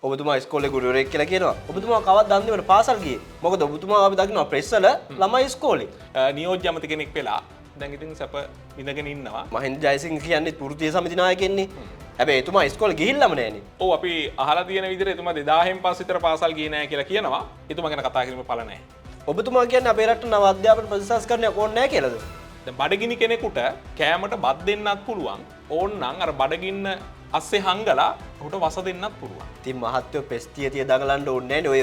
ඔබතුමා ඉස්කෝලේ ගුරුවරයෙක් කියලා කියනවා. ඔබතුමා කවදාවත් දන්නේ නැහැ පාසල් ගියේ. මොකද ඔබතුමා අපි දකින්න ප්‍රෙස් වල ළමයි ඉස්කෝලේ නියෝජ්‍ය අමති කෙනෙක් වෙලා දැන් ඉතින් සැප විඳගෙන ඉන්නවා. මහින්ද ජයසිංහ කියන්නේ වෘත්තීය සමිති නායකයෙන්නේ. හැබැයි එතුමා ඉස්කෝලේ ගිහිල්ලාම නැහනේ. ඔව් අපි අහලා තියෙන විදිහට එතුමා 2000න් පස්සේ විතර පාසල් ගියේ නැහැ කියලා කියනවා. එතුමා ගැන කතා කිරීමේ පළ නැහැ. ඔබතුමා කියන්නේ අපේ රටේ නව අධ්‍යාපන ප්‍රතිසංස්කරණයක් ඕනේ නැහැ කියලාද? දැන් බඩගිනි කෙනෙකුට කෑමට බත් දෙන්නත් පුළුවන්. ඕන්නම් අර බඩගින්න අස්සේ හංගලා ඔහුට වස දෙන්නත් පුළුවන්. ඉතින් මහත්වෝ පෙස්තිය දඟලන්න ඕනේ නැහැ නේ. ඔය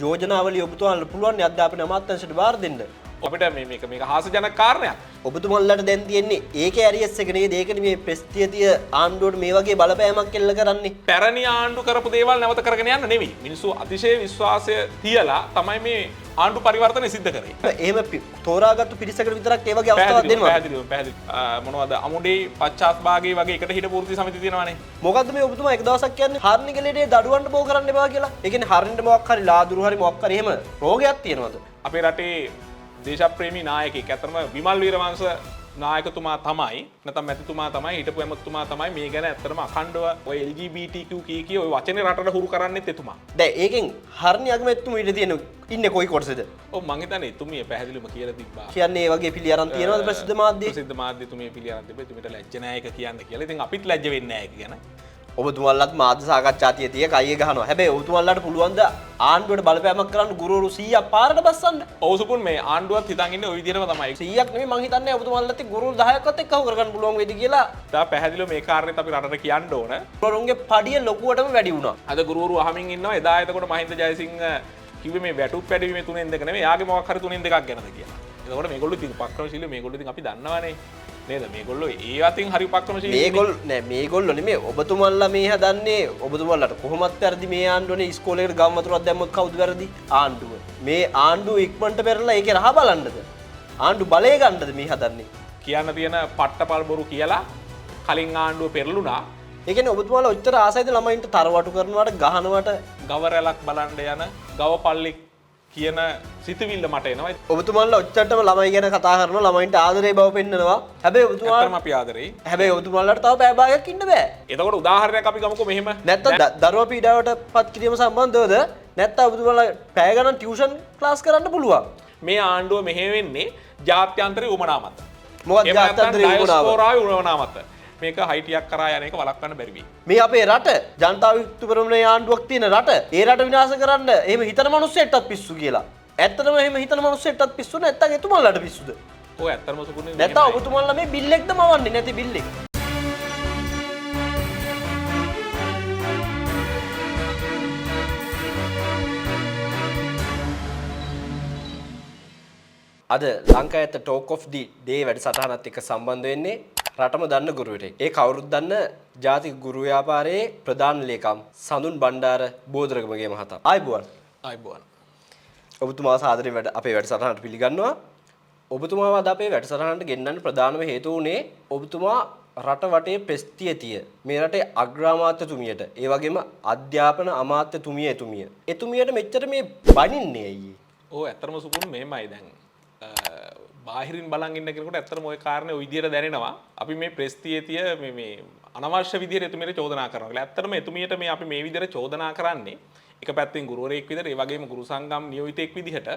යෝජනාවලිය ඔබතුමාලට පුළුවන් නේ අධ්‍යාපන අමාත්‍යාංශයට බාර දෙන්න. අපිට මේක හාස්‍යජනක කාරණයක්. ඔබතුමාලට දැන් තියෙන්නේ ඒකේ ඇරියස් එක නේද? ඒකනේ මේ පෙස්තිය ආණ්ඩුවට මේ වගේ බලපෑමක් එල්ල කරන්නේ. පැරණි ආණ්ඩු කරපු දේවල් නැවත කරගෙන යන්න නෙවෙයි. මිනිස්සු අතිශය විශ්වාසය තියලා තමයි මේ ආණ්ඩු පරිවර්තනය සිද්ධ කරේ. එහෙම තෝරාගත්තු පිරිසකට විතරක් ඒ වගේ අවස්ථාවක් දෙනවා. පැහැදිලි. මොනවද අමුඩේ පශ්චාත් භාගයේ වගේ එකට හිටපු වෘත්ති සමිති තියෙනවානේ. මොකද්ද මේ ඔබතුමා එක දවසක් කියන්නේ හාර්නිකලේදී දඩුවන්ට බෝ කරන්න එපා කියලා. ඒ කියන්නේ හරින්ට මොකක් හරි ලාදුරු හරි මොකක් හරි එහෙම රෝගයක් තියෙනවද? අපේ රටේ දේශප්‍රේමී නායකයෙක් ඇත්තටම විමල් වීරවංශ නායකතුමා තමයි නැත්නම් මැතිතුමා තමයි හිටපු ඇමතිතුමා තමයි මේ ගැන ඇත්තටම අඛණ්ඩව ඔය LGBTQ කී ඔය වචනේ රටට හුරු කරන්නෙත් එතුමා. දැන් ඒකෙන් හර්ණි අගමැතිතුමා ඊට තියෙන ඉන්නේ කොයි කොටසද? ඔව් මං හිතන්නේ එතුමිය පැහැදිලිවම කියලා තිබ්බා. කියන්නේ ඒ වගේ පිළි අරන් තියෙනවද ප්‍රසිද්ධ මාධ්‍ය? ප්‍රසිද්ධ මාධ්‍ය එතුමිය පිළි අරන් තිබ්බා. එතුමියට ලැජ්ජ නැහැ ඒක කියන්න කියලා. ඉතින් අපිත් ලැජ්ජ වෙන්නේ නැහැ ඒක ගැන. ඔබතුමාලත් මාධ්‍ය සාකච්ඡා තිය කයිය ගහනවා. හැබැයි ඔබතුමාලට පුළුවන් ද ආණ්ඩුවට බලපෑමක් කරන්න ගුරුවරු 100ක් පාරට බස්සන්න? ඔව් සුපුන් මේ ආණ්ඩුවත් හිතන් ඉන්නේ ওই විදිහටම තමයි. 100ක් නෙමෙයි මං හිතන්නේ ඔබතුමාලට ගුරුවරු 10ක්වත් එක්කව කරගන්න පුළුවන් වෙයිද කියලා. තා පැහැදිලිව මේ කාර්යයත් අපි රටට කියන්න ඕන. ගුරුවරුන්ගේ පඩිය ලොකුවටම වැඩි වුණා. අද ගුරුවරු අහමින් ඉන්නවා. එදා එතකොට මහින්ද ජයසිංහ කිව්වේ මේ වැටුප් වැඩිවීමේ 3න් 2 නෙමෙයි. යාගේ මොකක් හරි 3න් 2ක් ගැනද කියලා. එතකොට මේගොල්ලෝ ඉතින් උපක්‍රමශීලී මේගොල්ලෝ ඉතින් අපි දන්නවනේ. නේද මේගොල්ලෝ ඒ අතින් හරි උපක්‍රමශීලී මේගොල්ලෝ නෙමෙයි ඔබතුමාලා මේ හදන්නේ ඔබතුමාලාට කොහොමත් වැරදි මේ ආණ්ඩුවනේ ඉස්කෝලේකට ගම් වතුරක් දැම්මොත් කවුද වැරදි ආණ්ඩුව මේ ආණ්ඩුව ඉක්මනට පෙරලා ඒකේ රහ බලන්නද ආණ්ඩු බලය ගන්නද මේ හදන්නේ කියන්න තියෙන පට්ටපල් බොරු කියලා කලින් ආණ්ඩුව පෙරළුණා ඒ කියන්නේ ඔබතුමාලා ඔච්චර ආසයිද ළමයින්ට තරවටු කරනවට ගහනවට ගව රැලක් බලන්න යන ගව පල්ලි කියන සිතුවිල්ල මට එනවා. ඔබතුමාලා ඔච්චරටම ළමයි ගැන කතා කරනවා ළමයින්ට ආදරේ බව පෙන්නනවා. හැබැයි ඔබතුමාලා අපි ආදරේ. හැබැයි ඔබතුමාලාට තව පැය භාගයක් ඉන්න බෑ. එතකොට උදාහරණයක් අපි ගමුකෝ මෙහෙම. නැත්තම් දරුවා පීඩාවට පත් කිරීම සම්බන්ධවද නැත්තම් ඔබතුමාලා පැය ගණන් ටියුෂන් ක්ලාස් කරන්න පුළුවන්. මේ ආණ්ඩුව මෙහෙ වෙන්නේ ජාත්‍යන්තරේ උමනා මත. මොකක්ද ජාත්‍යන්තරේ උමනා මත? මේක හයිටියක් කරා යන එක වළක්වන්න බැරි වෙයි. මේ අපේ රට ජනතා විමුක්ති පෙරමුණේ ආණ්ඩුවක් තියෙන රට. ඒ රට විනාශ කරන්න එහෙම හිතන මිනිස්සෙට්ටත් පිස්සු කියලා. ඇත්තටම එහෙම හිතන මිනිස්සෙට්ටත් පිස්සු නැත්තම් එතුමාලාට පිස්සුද? ඔය ඇත්තටම සුකුනේ නැත්තම් ඔබතුමාලා මේ බිල් එකද මවන්නේ නැති බිල් එක. අද ලංකාවේ ටෝක් ඔෆ් ඩි ඩේ වැඩසටහනත් එක්ක සම්බන්ධ වෙන්නේ රටම දන්න ගුරුවරයෙක්. ඒ කවුරුත් දන්න ජාතික ගුරු ව්‍යාපාරයේ ප්‍රධාන ලේකම් සඳුන් බණ්ඩාර බෝධරගමගේ මහතා. ආයිබෝවන්. ආයිබෝවන්. ඔබතුමා සාදරයෙන් අපේ වැඩසටහනට පිළිගන්නවා. ඔබතුමාව අද අපේ වැඩසටහනට ගෙන්නන්න ප්‍රධානම හේතුව උනේ ඔබතුමා රට වටේ ප්‍රස්තියතිය මේ රටේ අග්‍රාමාත්‍යතුමියට ඒ වගේම අධ්‍යාපන අමාත්‍යතුමිය එතුමියට මෙච්චර මේ බනින්නේ අයියේ. ඔව් ඇත්තටම සුකුන් මෙහෙමයි දැන්. බාහිරින් බලන් ඉන්න කෙනෙකුට ඇත්තටම ওই කාරණේ ওই විදියට දැනෙනවා. අපි මේ ප්‍රස්තියතිය මේ අනවශ්‍ය විදියට එතුමියට චෝදනා කරනවා. ඒලා ඇත්තටම එතුමියට මේ අපි මේ විදියට චෝදනා කරන්නේ එක පැත්තෙන් ගුරුවරයෙක් විදිහට ඒ වගේම ගුරු සංගම් නියෝජිතයෙක් විදිහට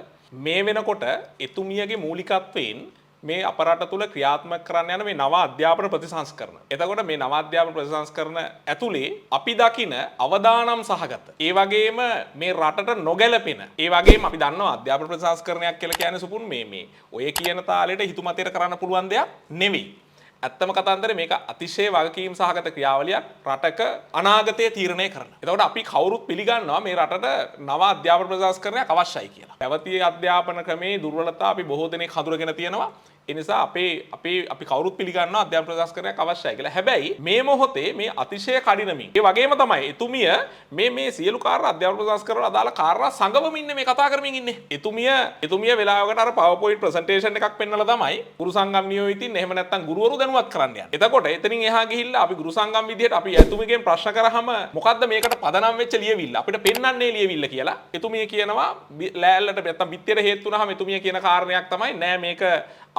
මේ වෙනකොට එතුමියගේ මූලිකත්වයෙන් මේ අපරාධ තුල ක්‍රියාත්මක කරන්න යන මේ නව අධ්‍යාපන ප්‍රතිසංස්කරණ. එතකොට මේ නව අධ්‍යාපන ප්‍රතිසංස්කරණ ඇතුලේ අපි දකින අවදානම් සහගත. ඒ වගේම මේ රටට නොගැලපෙන. ඒ වගේම අපි දන්නවා අධ්‍යාපන ප්‍රතිසංස්කරණයක් කියලා කියන්නේ සුපුන් මේ ඔය කියන තාලෙට හිතුමතේට කරන්න පුළුවන් දෙයක් නෙවෙයි. ඇත්තම කතන්දරේ මේක අතිශය වගකීම් සහගත ක්‍රියාවලියක් රටක අනාගතය තීරණය කරන. එතකොට අපි කවුරුත් පිළිගන්නවා මේ රටට නව අධ්‍යාපන ප්‍රතිසංස්කරණයක් අවශ්‍යයි කියලා. පැවතිය අධ්‍යාපන ක්‍රමේ දුර්වලතා අපි බොහෝ දෙනෙක් හඳුනගෙන තියෙනවා. ඒ නිසා අපි කවුරුත් පිළිගන්නවා අධ්‍යාපන ප්‍රතිසංස්කරණයක් අවශ්‍යයි කියලා. හැබැයි මේ මොහොතේ මේ අතිශය කඩිනමින් ඒ වගේම තමයි එතුමිය මේ සියලු කාර්ය අධ්‍යාපන ප්‍රතිසංස්කරණ අදාළ කාර්ය සංගමමින් ඉන්නේ මේ කතා කරමින් ඉන්නේ. එතුමිය වෙලාවකට අර PowerPoint presentation එකක් පෙන්නලා තමයි ගුරු සංගම් නියෝජිතින් එහෙම නැත්නම් ගුරුවරු දැනුවත් කරන්න යන්නේ. එතකොට එතනින් එහා ගිහිල්ලා අපි ගුරු සංගම් විදියට අපි එතුමියගෙන් ප්‍රශ්න කරාම මොකද්ද මේකට පදනම් වෙච්ච ලියවිල්ල අපිට පෙන්වන්නේ ලියවිල්ල කියලා. එතුමිය කියනවා ලෑල්ලට නැත්නම් බිත්තියට හේතු වුණාම එතුමිය කියන කාරණයක් තමයි නෑ මේක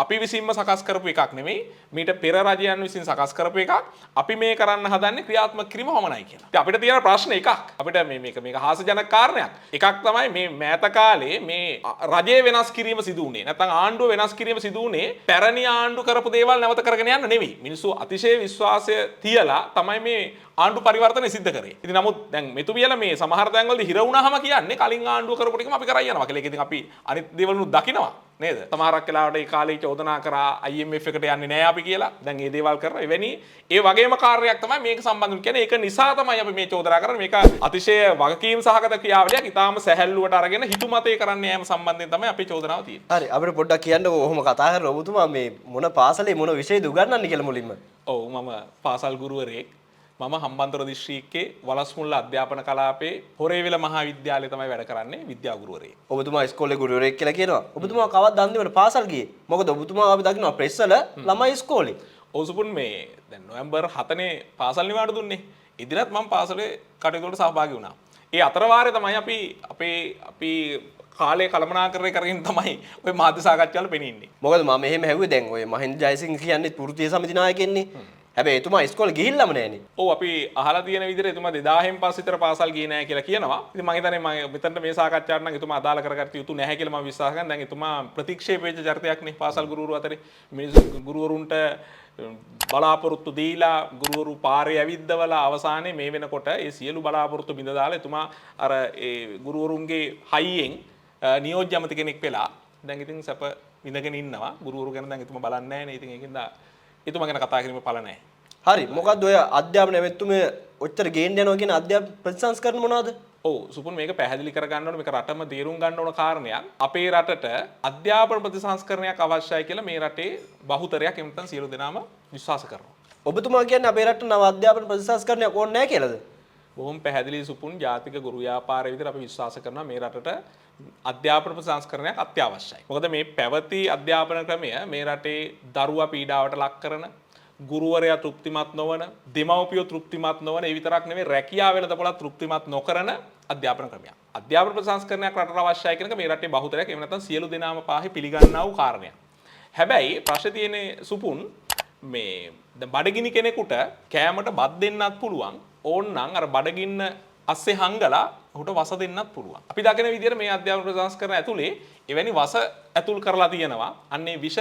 අපි අපි විසින්ම සකස් කරපු එකක් නෙමෙයි. මීට පෙර රජයන් විසින් සකස් කරපු එකක්. අපි මේ කරන්න හදන්නේ ක්‍රියාත්මක කිරීම පමණයි කියලා. ඉතින් අපිට තියෙන ප්‍රශ්න එකක්. අපිට මේක හාස්‍යජනක කාරණයක්. එකක් තමයි මේ මෑත කාලේ මේ රජය වෙනස් කිරීම සිදු වුණේ. නැත්නම් ආණ්ඩුව වෙනස් කිරීම සිදු වුණේ පැරණි ආණ්ඩු කරපු දේවල් නැවත කරගෙන යන්න නෙවෙයි. මිනිස්සු අතිශය විශ්වාසය තියලා තමයි මේ ආණ්ඩු පරිවර්තනය සිද්ධ කරේ. ඉතින් නමුත් දැන් මෙතුමියලා මේ සමහර තැන්වලදී හිර වුණාම කියන්නේ කලින් ආණ්ඩුව කරපු ටිකම අපි කරා යනවා කියලා. ඒක ඉතින් අපි අනිත් දේවල් නුත් දකිනවා නේද? සමහරක් වෙලාවට ඒ කාලේ චෝදනා කරා IMF එකට යන්නේ නැහැ අපි කියලා. දැන් මේ දේවල් කරනවා. එවැනි ඒ වගේම කාර්යයක් තමයි මේක සම්බන්ධ කියන්නේ. ඒක නිසා තමයි අපි මේ චෝදනා කරන්නේ. මේක අතිශය වගකීම් සහගත ක්‍රියාවලියක්. ඊටාම සැහැල්ලුවට අරගෙන හිතුමතේ කරන්න යෑම සම්බන්ධයෙන් තමයි අපේ චෝදනාව තියෙන්නේ. හරි අපිට පොඩ්ඩක් කියන්න ඔහොම කතා කරලා ඔබතුමා මේ මොන පාසලේ මොන විෂයද උගන්වන්නේ කියලා මුලින්ම. ඔව් මම පාසල් ගුරුවරයෙක්. මම හම්බන්තොට දිස්ත්‍රික්කයේ වලස්මුල්ල අධ්‍යාපන කලාපේ හොරේවිල මහා විද්‍යාලයේ තමයි වැඩ කරන්නේ විද්‍යා ගුරුවරයෙක්. ඔබතුමා ඉස්කෝලේ ගුරුවරයෙක් කියලා කියනවා. ඔබතුමා කවද්ද අන්තිමට පාසල් ගියේ? මොකද ඔබතුමා අපි දකිනවා ප්‍රෙස් වල ළමයි ඉස්කෝලේ. ඔසුපුන් මේ දැන් නොවැම්බර් 7 පාසල් නිවාඩු දුන්නේ. ඉදිරියත් මම පාසලේ කටයුතු වලට සහභාගී වුණා. ඒ අතර වාරේ තමයි අපි කාලේ කළමනාකරණය කරගෙන තමයි ওই මාධ්‍ය සාකච්ඡාවල පෙනෙන්නේ. මොකද මම මෙහෙම හැව්වේ දැන් ඔය මහින්ද ජයසිංහ කියන්නේ වෘත්තීය සමිති නායකයෙන්නේ. හැබැයි එතුමා ඉස්කෝලේ ගිහිල්ලාම නෑනේ. ඔව් අපි අහලා තියෙන විදිහට එතුමා 2000න් පස්සේ විතර පාසල් ගියේ නෑ කියලා කියනවා. ඉතින් මම හිතන්නේ මම මෙතනට මේ සාකච්ඡාවට නම් එතුමා අදාළ කරගත්ත යුතු නැහැ කියලා මම විශ්වාස කරනවා. දැන් එතුමා ප්‍රතික්ෂේප වෙච්ච චරිතයක්නේ පාසල් ගුරුවරු අතරේ. මිනිස්සු ගුරුවරුන්ට බලාපොරොත්තු දීලා ගුරුවරු පාරේ ඇවිද්දවලා අවසානයේ මේ වෙනකොට ඒ සියලු බලාපොරොත්තු බිඳ දාලා එතුමා අර ඒ ගුරුවරුන්ගේ හයියෙන් නියෝජ්‍ය ඇමති කෙනෙක් වෙලා දැන් ඉතින් සැප විඳගෙන ඉන්නවා. ගුරුවරු ගැන දැන් එතුමා බලන්නේ නැහැ නේ. ඉතින් ඒකින්ද එතුමා ගැන කතා කිරීමේ පළ නැහැ. හරි මොකද්ද ඔය අධ්‍යාපන ඇමතුමේ ඔච්චර ගේන්න යනවා කියන අධ්‍යාපන ප්‍රතිසංස්කරණ මොනවද? ඔව් සුපුන් මේක පැහැදිලි කර ගන්න ඕනේ. මේක රටම තේරුම් ගන්න ඕන කාරණයක්. අපේ රටට අධ්‍යාපන ප්‍රතිසංස්කරණයක් අවශ්‍යයි කියලා මේ රටේ බහුතරයක් එමු නැත්නම් සියලු දෙනාම විශ්වාස කරනවා. ඔබතුමා කියන්නේ අපේ රටට නව අධ්‍යාපන ප්‍රතිසංස්කරණයක් ඕනේ නැහැ කියලාද? බොහොම පැහැදිලි සුපුන් ජාතික ගුරු ව්‍යාපාරය විදිහට අපි විශ්වාස කරනවා මේ රටට අධ්‍යාපන ප්‍රතිසංස්කරණයක් අත්‍යවශ්‍යයි. මොකද මේ පැවති අධ්‍යාපන ක්‍රමය මේ රටේ දරුවා පීඩාවට ලක් කරන, ගුරුවරයා තෘප්තිමත් නොවන, දෙමව්පියෝ තෘප්තිමත් නොවන, ඒ විතරක් නෙවෙයි රැකියාව වෙලදපොළක් තෘප්තිමත් නොකරන අධ්‍යාපන ක්‍රමයක්. අධ්‍යාපන ප්‍රතිසංස්කරණයක් රටට අවශ්‍යයි කියන එක මේ රටේ බහුතරයක් එහෙම නැත්නම් සියලු දෙනාම පාහේ පිළිගන්නා වූ කාරණයක්. හැබැයි ප්‍රශ්නේ තියෙන්නේ සුපුන් මේ දැන් බඩගිනි කෙනෙකුට කෑමට බත් දෙන්නත් පුළුවන්. ඕන්නම් අර බඩගින්න අස්සේ හංගලා ඔහුට වස දෙන්නත් පුළුවන්. අපි දකින විදිහට මේ අධ්‍යාපන ප්‍රතිසංස්කරණ ඇතුලේ එවැනි වස ඇතුල් කරලා තියෙනවා. අන්නේ විෂ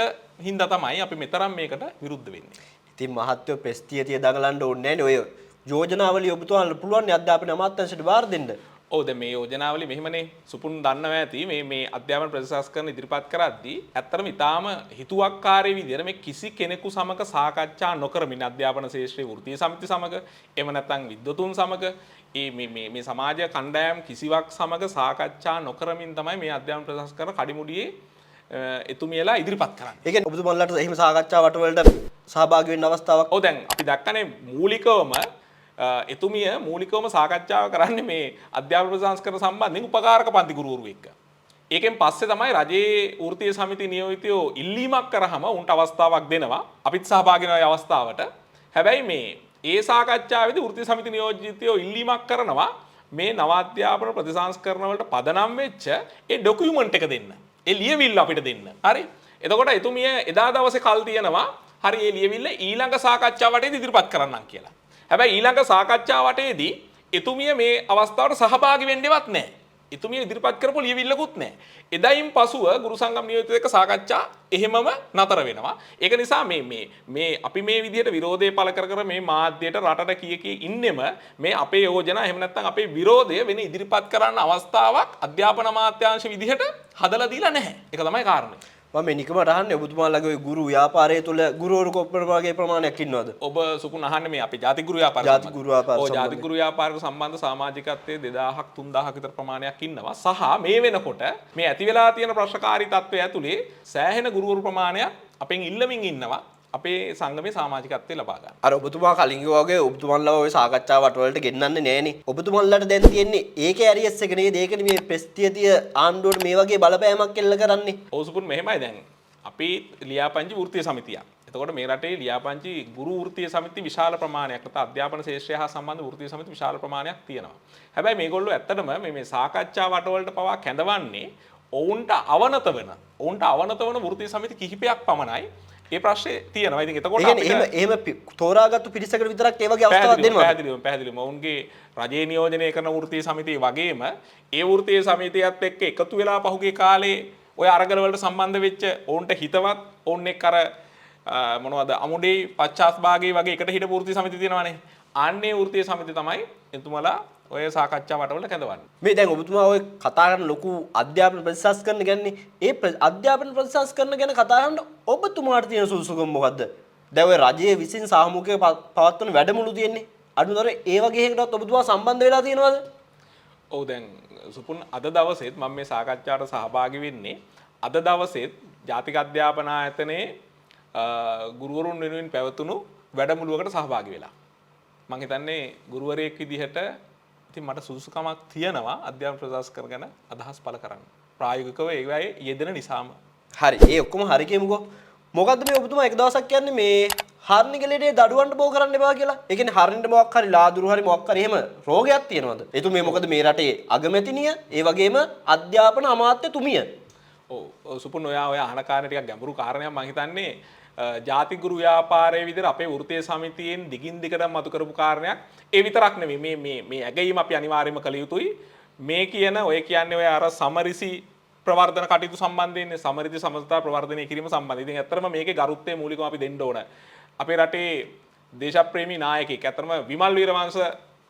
හින්දා තමයි අපි මෙතරම් මේකට විරුද්ධ වෙන්නේ. ඉතින් මහත්වෝ ප්‍රස්තියතිය දඟලන්න ඕනේ නැහැ නේ. ඔය යෝජනාවලිය ඔබතුමාලට පුළුවන් නේ අධ්‍යාපන අමාත්‍යාංශයට බාර දෙන්න. ඔව් දැන් මේ යෝජනාවලිය මෙහෙමනේ සුපුන් දන්නවා ඇති මේ අධ්‍යාපන ප්‍රතිසංස්කරණ ඉදිරිපත් කරද්දී ඇත්තටම ඊටාම හිතුවක්කාරී විදිහට මේ කිසි කෙනෙකු සමග සාකච්ඡා නොකරමින් අධ්‍යාපන ශාස්ත්‍රීය වෘත්තීය සමිති සමග එහෙම නැත්නම් විද්වතුන් සමග මේ සමාජ කණ්ඩායම් කිසිවක් සමග සාකච්ඡා නොකරමින් තමයි මේ අධ්‍යාපන ප්‍රතිසංස්කරණ කඩිමුඩියේ එතුමියලා ඉදිරිපත් කරන්නේ. ඒ කියන්නේ ඔබතුමාලට එහෙම සාකච්ඡා වලට සහභාගී වෙන්න අවස්ථාවක්. ඔව් දැන් අපි දැක්කනේ මූලිකවම එතුමිය මූලිකවම සාකච්ඡාව කරන්නේ මේ අධ්‍යාපන ප්‍රතිසංස්කරණ සම්බන්ධයෙන් උපකාරක පන්ති ගුරුවරු එක්ක. ඒකෙන් පස්සේ තමයි රජයේ වෘත්තීය සමිති නියෝජිතයෝ ඉල්ලීමක් කරාම උන්ට අවස්ථාවක් දෙනවා. අපිත් සහභාගී වෙනවා ඒ අවස්ථාවට. හැබැයි මේ ඒ සාකච්ඡාවේදී වෘත්තීය සමිති නියෝජිතයෝ ඉල්ලීමක් කරනවා මේ නව අධ්‍යාපන ප්‍රතිසංස්කරණ වලට පදනම් වෙච්ච ඒ ඩොකියුමන්ට් එක දෙන්න. ඒ ලියවිල්ල අපිට දෙන්න. හරි? එතකොට එතුමිය එදා දවසේ කල් තියනවා හරි ඒ ලියවිල්ල ඊළඟ සාකච්ඡාවටදී ඉදිරිපත් කරන්නම් කියලා. හැබැයි ඊළඟ සාකච්ඡාවටදී එතුමිය මේ අවස්ථාවට සහභාගී වෙන්නේවත් නැහැ. එතුමිය ඉදිරිපත් කරපු ලියවිල්ලකුත් නැහැ. එදායින් පසුව ගුරු සංගම් නියෝජිතයෝ එක්ක සාකච්ඡා එහෙමම නතර වෙනවා. ඒක නිසා මේ අපි මේ විදිහට විරෝධය පළ කර මේ මාධ්‍යයට රටට කී ඉන්නෙම මේ අපේ යෝජනා එහෙම නැත්නම් අපේ විරෝධය වෙන ඉදිරිපත් කරන්න අවස්ථාවක් අධ්‍යාපන අමාත්‍යාංශ විදිහට හදලා දීලා නැහැ. ඒක තමයි කාරණේ. මම මේ නිකම අහන්නේ ඔබතුමාලගේ ওই ගුරු ව්‍යාපාරය තුළ ගුරුවරු කොප්පර වගේ ප්‍රමාණයක් ඉන්නවද? ඔබ සුකුන් අහන්නේ මේ අපේ ජාතික ගුරු ව්‍යාපාරය ජාතික ගුරු ව්‍යාපාරය සම්බන්ධ. ඔව් ජාතික ගුරු ව්‍යාපාරයට සම්බන්ධ සමාජිකත්වයේ 2000ක් 3000ක් විතර ප්‍රමාණයක් ඉන්නවා. සහ මේ වෙනකොට මේ ඇති වෙලා තියෙන ප්‍රශ්නකාරී තත්ත්වය ඇතුලේ සෑහෙන ගුරුවරු ප්‍රමාණයක් අපෙන් ඉල්ලමින් ඉන්නවා. අපේ සංගමේ සමාජිකත්වය ලබා ගන්න. අර ඔබතුමා කලින් වගේ ඔබතුමාලා ඔය සාකච්ඡා වලට ගෙන්නන්නේ නෑනේ. ඔබතුමාලාට දැන් තියෙන්නේ ඒකේ ඇරියස් එක නේද? ඒකනේ මේ ප්‍රස්තියතිය ආණ්ඩුවට මේ වගේ බලපෑමක් එල්ල කරන්නේ. ඔව් සුකුන් මෙහෙමයි දැන්. අපි ලියාපදිංචි වෘත්තීය සමිතියක්. එතකොට මේ රටේ ලියාපදිංචි ගුරු වෘත්තීය සමිති විශාල ප්‍රමාණයක් නැත්නම් අධ්‍යාපන ශාස්ත්‍රය හා සම්බන්ධ වෘත්තීය සමිති විශාල ප්‍රමාණයක් තියෙනවා. හැබැයි මේගොල්ලෝ ඇත්තටම මේ සාකච්ඡා වටවලට පවා කැඳවන්නේ ඔවුන්ට අවනත වන වෘත්තීය සමිති කිහිපයක් පමණයි ඒ ප්‍රශ්නේ තියෙනවා. ඉතින් එතකොට අපිට එහෙම තෝරාගත්තු පිරිසකට විතරක් ඒ වගේ අවස්ථාවක් දෙනවා. පැහැදිලිවම ඔවුන්ගේ රජයේ නියෝජනය කරන වෘත්තීය සමිතිය වගේම ඒ වෘත්තීය සමිතියත් එක්ක එකතු වෙලා පහුගිය කාලේ ඔය අරගල වලට සම්බන්ධ වෙච්ච ඔවුන්ට හිතවත් ඔවුන් එක්ක අර මොනවද අමුඩේ පච්චාස් භාගයේ වගේ එකට හිටපු වෘත්තීය සමිතිය තියෙනවානේ. ආන්නේ වෘත්තීය සමිතිය තමයි එතුමලා ඔය සාකච්ඡා වටවල කැඳවන්නේ. මේ දැන් ඔබතුමා ඔය කතා කරන ලොකු අධ්‍යාපන ප්‍රතිසංස්කරණ ගැනනේ. ඒ අධ්‍යාපන ප්‍රතිසංස්කරණ ගැන කතා කරන ඔබතුමාට තියෙන සුසුකම් මොකද්ද? දැන් ඔය රජයේ විසින් සාමූහික පවත්වන වැඩමුළු තියෙන්නේ. අනුතර ඒ වගේ එකකටත් ඔබතුමා සම්බන්ධ වෙලා තියෙනවද? ඔව් දැන් සුපුන් අද දවසේත් මම මේ සාකච්ඡාවට සහභාගී වෙන්නේ අද දවසේත් ජාතික අධ්‍යාපන ආයතනයේ ගුරුවරුන් වෙනුවෙන් පැවතුණු වැඩමුළුවකට සහභාගී වෙලා. මම හිතන්නේ ගුරුවරයෙක් විදිහට ඉතින් මට සුදුසුකමක් තියෙනවා අධ්‍යාපන ප්‍රතිසංස්කරණ ගැන අදහස් පළ කරන්න. ප්‍රායෝගිකව ඒවයේ යෙදෙන නිසාම. හරි. ඒ ඔක්කොම හරි කියමුකෝ. මොකද්ද මේ ඔබතුමා එක දවසක් කියන්නේ මේ හාර්නිකලේදී දඩුවන්ට බෝ කරන්න එපා කියලා. ඒ කියන්නේ හරින්ට මොකක් හරි ලාදුරු හරි මොකක් හරි එහෙම රෝගයක් තියෙනවද? එතුමේ මොකද මේ රටේ අගමැතිනිය, ඒ වගේම අධ්‍යාපන අමාත්‍යතුමිය. ඔව් සුපුන් ඔය අහන කාරණේ ටිකක් ගැඹුරු කාරණයක් මම හිතන්නේ ජාතික ගුරු ව්‍යාපාරයේ විදිහට අපේ වෘත්තීය සමිතියෙන් දිගින් දිගටම මතු කරපු කාරණයක්. ඒ විතරක් නෙමෙයි මේ ඇගීම අපි අනිවාර්යයෙන්ම කළ යුතුයි. මේ කියන ඔය කියන්නේ ඔය අර සමරිසි ප්‍රවර්ධන කටයුතු සම්බන්ධයෙන් සමරිසි සමස්ථා ප්‍රවර්ධනය කිරීම සම්බන්ධයෙන්. ඉතින් ඇත්තටම මේකේ ගරුත්වය මූලිකව අපි දෙන්න ඕන. අපේ රටේ දේශප්‍රේමී නායකයෙක් ඇත්තටම විමල් වීරවංශ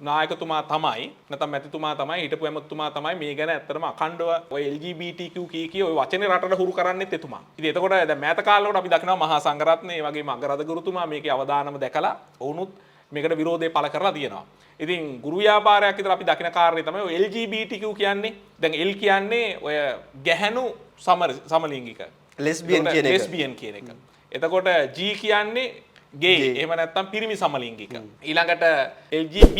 නායකතුමා තමයි නැත්නම් මැතිතුමා තමයි හිටපු ඇමතිතුමා තමයි මේ ගැන ඇත්තටම අඛණ්ඩව ඔය LGBTQ කී ඔය වචනේ රටට හුරු කරන්නෙත් එතුමා. ඉතින් එතකොට දැන් මෑත කාලවලට අපි දකිනවා මහා සංඝරත්නය ඒ වගේම අගරද ගුරුතුමා මේකේ අවදානම දැකලා වුණුත් මේකට විරෝධය පළ කරලා තියෙනවා. ඉතින් ගුරු ව්‍යාපාරයක් විතර අපි දකින කාරණේ තමයි ඔය LGBTQ කියන්නේ. දැන් L කියන්නේ ඔය ගැහැණු සමලිංගික ලෙස්බියන් කියන එක. එතකොට G කියන්නේ ගේ එහෙම නැත්නම් පිරිමි සමලිංගික. ඊළඟට LGB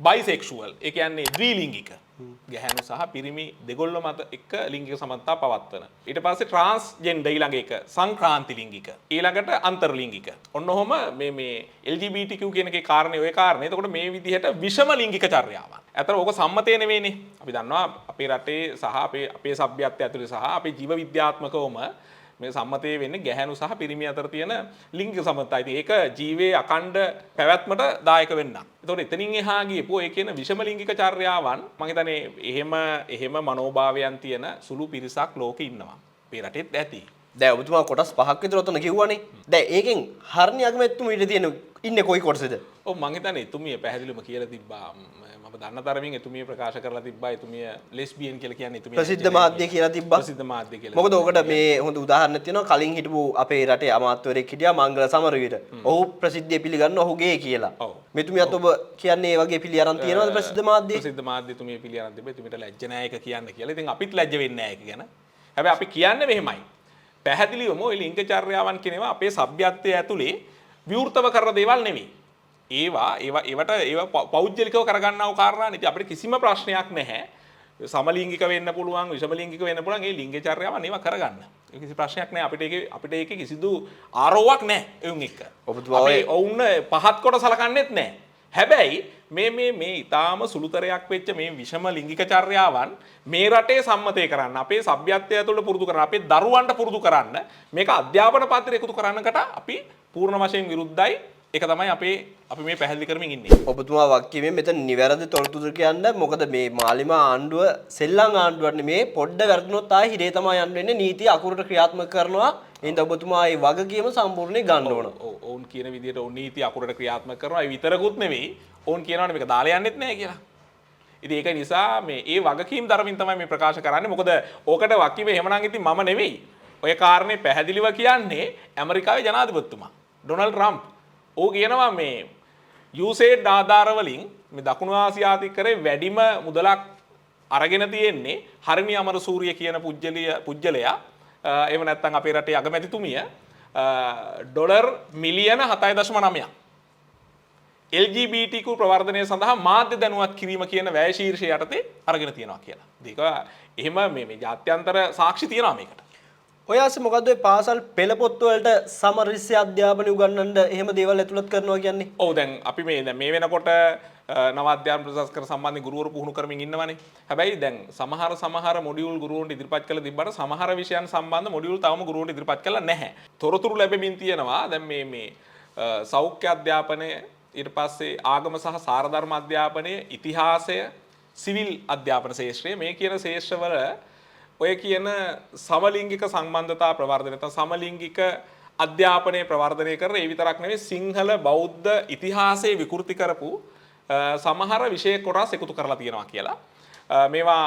බයිසෙක්ෂුවල් ඒ කියන්නේ ද්විලිංගික. ගැහැණු සහ පිරිමි දෙගොල්ල මත එක්ක ලිංගික සමන්තා පවත්වන. ඊට පස්සේ ට්‍රාන්ස්ජෙන්ඩර් ඊළඟ එක සංක්‍රාන්ති ලිංගික. ඊළඟට අන්තර්ලිංගික. ඔන්න ඔහම මේ LGBTQ කියන එකේ කාරණේ ඔය කාරණේ. එතකොට මේ විදිහට විෂම ලිංගික චර්යාවන්. අතන ඕක සම්මතය නෙවෙයිනේ. අපි දන්නවා අපේ රටේ සහ අපේ සભ્યත්වය ඇතුලේ සහ අපේ ජීව විද්‍යාත්මකවම මේ සම්මතයේ වෙන්නේ ගැහැණු සහ පිරිමි අතර තියෙන ලිංගික සමතා. ඉතින් ඒක ජීවයේ අඛණ්ඩ පැවැත්මට දායක වෙන්න. ඒතකොට එතනින් එහා ගියපුව ඒ කියන විෂම ලිංගික චර්යාවන් මම හිතන්නේ එහෙම මනෝභාවයන් තියෙන සුළු පිරිසක් ලෝකේ ඉන්නවා. අපේ රටෙත් ඇති. දැන් ඔබතුමා කොටස් 5ක් විතර ඔතන කිව්වනේ. දැන් ඒකෙන් හර්ණි අගමැතිතුමා ඊට තියෙන ඉන්නේ කොයි කොටසද? ඔව් මම හිතන්නේ එතුමිය පැහැදිලිවම කියලා තිබ්බා. මම දන්න තරමින් එතුමිය ප්‍රකාශ කරලා තිබ්බා එතුමිය ලෙස්බියන් කියලා කියන්නේ එතුමිය ප්‍රසිද්ධ මාධ්‍ය කියලා තිබ්බා. ප්‍රසිද්ධ මාධ්‍ය කියලා. මොකද ඔකට මේ හොඳ උදාහරණයක් තියෙනවා. කලින් හිටපු අපේ රටේ අමාත්‍යවරයෙක් හිටියා මංගල සමරවීර. ඔහු ප්‍රසිද්ධිය පිළිගන්න ඔහුගේ කියලා. ඔව්. මෙතුමියත් ඔබ කියන්නේ මේ වගේ පිළි අරන් තියෙනවද ප්‍රසිද්ධ මාධ්‍ය? ප්‍රසිද්ධ මාධ්‍ය එතුමිය පිළි අරන් තිබ්බා. එතුමියට ලැජ්ජ නැහැ ඒක කියන්න කියලා. ඉතින් අපිත් ලැජ්ජ වෙන්නේ නැහැ ඒක ගැන. හැබැයි අපි කියන්නේ මෙහෙමයි. පැහැදිලිවම ওই ලිංගචර්යාවන් කියනවා අපේ සભ્યත්වයේ ඇතුලේ විවෘතව කරන දේවල් නෙවෙයි. ඒවා පෞද්ගලිකව කරගන්නා වූ කාරණා නෙති අපිට කිසිම ප්‍රශ්නයක් නැහැ. සමලිංගික වෙන්න පුළුවන්, විෂමලිංගික වෙන්න පුළුවන්. ඒ ලිංගචර්යාවන් ඒවා කරගන්න. ඒක කිසි ප්‍රශ්නයක් නැහැ. අපිට ඒකේ කිසිදු ආරෝවක් නැහැ එවුන් එක්ක. අපි ඔවුන් පහත් කොට සලකන්නේත් නැහැ. හැබැයි මේ ඊටාම සුළුතරයක් වෙච්ච මේ විෂම ලිංගික චර්යාවන් මේ රටේ සම්මතය කරන්න, අපේ සભ્યත්වය ඇතුළේ පුරුදු කරන්න, අපේ දරුවන්ට පුරුදු කරන්න, මේක අධ්‍යාපන පත්‍රයට එකතු කරන්නකට අපි පූර්ණ වශයෙන් විරුද්ධයි. ඒක තමයි අපි මේ පැහැදිලි කරමින් ඉන්නේ. ඔබතුමා වාක්‍යයෙන් මෙතන නිවැරදි තොරතුරු කියන්න. මොකද මේ මාලිමා ආණ්ඩුව සෙල්ලම් ආණ්ඩුවක් නෙමේ. පොඩ්ඩ වැරදුනොත් ආයේ හිරේ තමයි යන්න වෙන්නේ. නීතිය අකුරට ක්‍රියාත්මක කරනවා. එහෙනම් ඔබතුමා මේ වගකීම සම්පූර්ණයෙන් ගන්න ඕන. ඔවුන් කියන විදිහට ඔවුන් නීතිය අකුරට ක්‍රියාත්මක කරනවා. ඒ විතරකුත් නෙවෙයි. ඔවුන් කියනවානේ මේක දාලා යන්නෙත් නැහැ කියලා. ඉතින් ඒක නිසා මේ වගකීම් ධර්මින් තමයි මේ ප්‍රකාශ කරන්නේ. මොකද ඕකට වකීම එහෙමනම් ඉතින් මම නෙවෙයි. ඔය කාරණේ පැහැදිලිව කියන්නේ ඇමරිකාවේ ජනාධිපතිතුමා ඩොනල්ඩ් ට්‍රම්ප්. ඕ කියනවා මේ USAID ආධාර වලින් මේ දකුණු ආසියාතිකරේ වැඩිම මුදලක් අරගෙන තියෙන්නේ හරිනි අමරසූරිය කියන පුජ්‍යලයා එහෙම නැත්නම් අපේ රටේ අගමැතිතුමිය ඩොලර් මිලියන 7.9ක් LGBTQ ප්‍රවර්ධනය සඳහා මාධ්‍ය දැනුවත් කිරීම කියන වැය ශීර්ෂය යටතේ අරගෙන තියෙනවා කියලා. ඒක එහෙම මේ ජාත්‍යන්තර සාක්ෂි තියෙනවා මේකට. ඔය ආසේ මොකද්ද ඔය පාසල් පෙළ පොත් වලට සමරිස්ය අධ්‍යාපනය උගන්වන්න එහෙම දේවල් ඇතුළත් කරනවා කියන්නේ? ඔව් දැන් අපි මේ වෙනකොට නව අධ්‍යාපන ප්‍රතිශාස්ත්‍ර සම්බන්ධයෙන් ගුරුවරු පුහුණු කරමින් ඉන්නවනේ. හැබැයි දැන් සමහර මොඩියුල් ගුරුවරුන්ට ඉදිරිපත් කළ තිබ්බට සමහර විෂයන් සම්බන්ධ මොඩියුල් තවම ගුරුවරුන්ට ඉදිරිපත් කළා නැහැ. තොරතුරු ලැබෙමින් තියෙනවා. දැන් මේ සෞඛ්‍ය අධ්‍යාපනය, ඊට පස්සේ ආගම සහ සාරධර්ම අධ්‍යාපනය, ඉතිහාසය, සිවිල් අධ්‍යාපන ශාස්ත්‍රය මේ කියන ශාස්ත්‍රවල ඔය කියන සමලිංගික සම්බන්ධතා ප්‍රවර්ධනය නැත්නම් සමලිංගික අධ්‍යාපනය ප්‍රවර්ධනය කරන ඒ විතරක් නෙවෙයි සිංහල බෞද්ධ ඉතිහාසයේ විකෘති කරපු සමහර විෂය කොටස් එකතු කරලා තියෙනවා කියලා. මේවා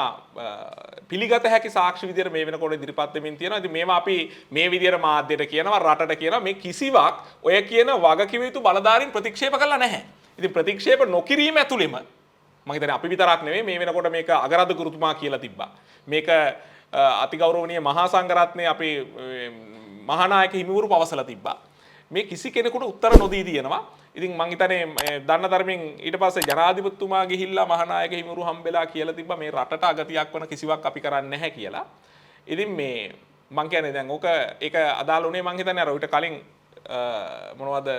පිළිගත හැකි සාක්ෂි විදියට මේ වෙනකොට ඉදිරිපත් වෙමින් තියෙනවා. ඉතින් මේවා අපි මේ විදියට මාධ්‍යයට කියනවා, රටට කියනවා, මේ කිසිවක් ඔය කියන වගකිව යුතු බලධාරීන් ප්‍රතික්ෂේප කළා නැහැ. ඉතින් ප්‍රතික්ෂේප නොකිරීම ඇතුළෙම මම හිතන්නේ අපි විතරක් නෙවෙයි මේ වෙනකොට මේක අගරාධ ගුරුතුමා කියලා තිබ්බා. මේක අතිගෞරවනීය මහා සංඝරත්නයේ අපි මහානායක හිමිවරු පවසලා තිබ්බා. මේ කිසි කෙනෙකුට උත්තර නොදී තියෙනවා. ඉතින් මං හිතන්නේ දන්න ධර්මයෙන් ඊට පස්සේ ජනාධිපතිතුමා ගිහිල්ලා මහානායක හිමිවරු හම්බෙලා කියලා තිබ්බා මේ රටට අගතියක් වන කිසිවක් අපි කරන්නේ නැහැ කියලා. ඉතින් මේ මං කියන්නේ දැන් ඕක ඒක අදාළ උනේ මං හිතන්නේ අර ඊට කලින් මොනවද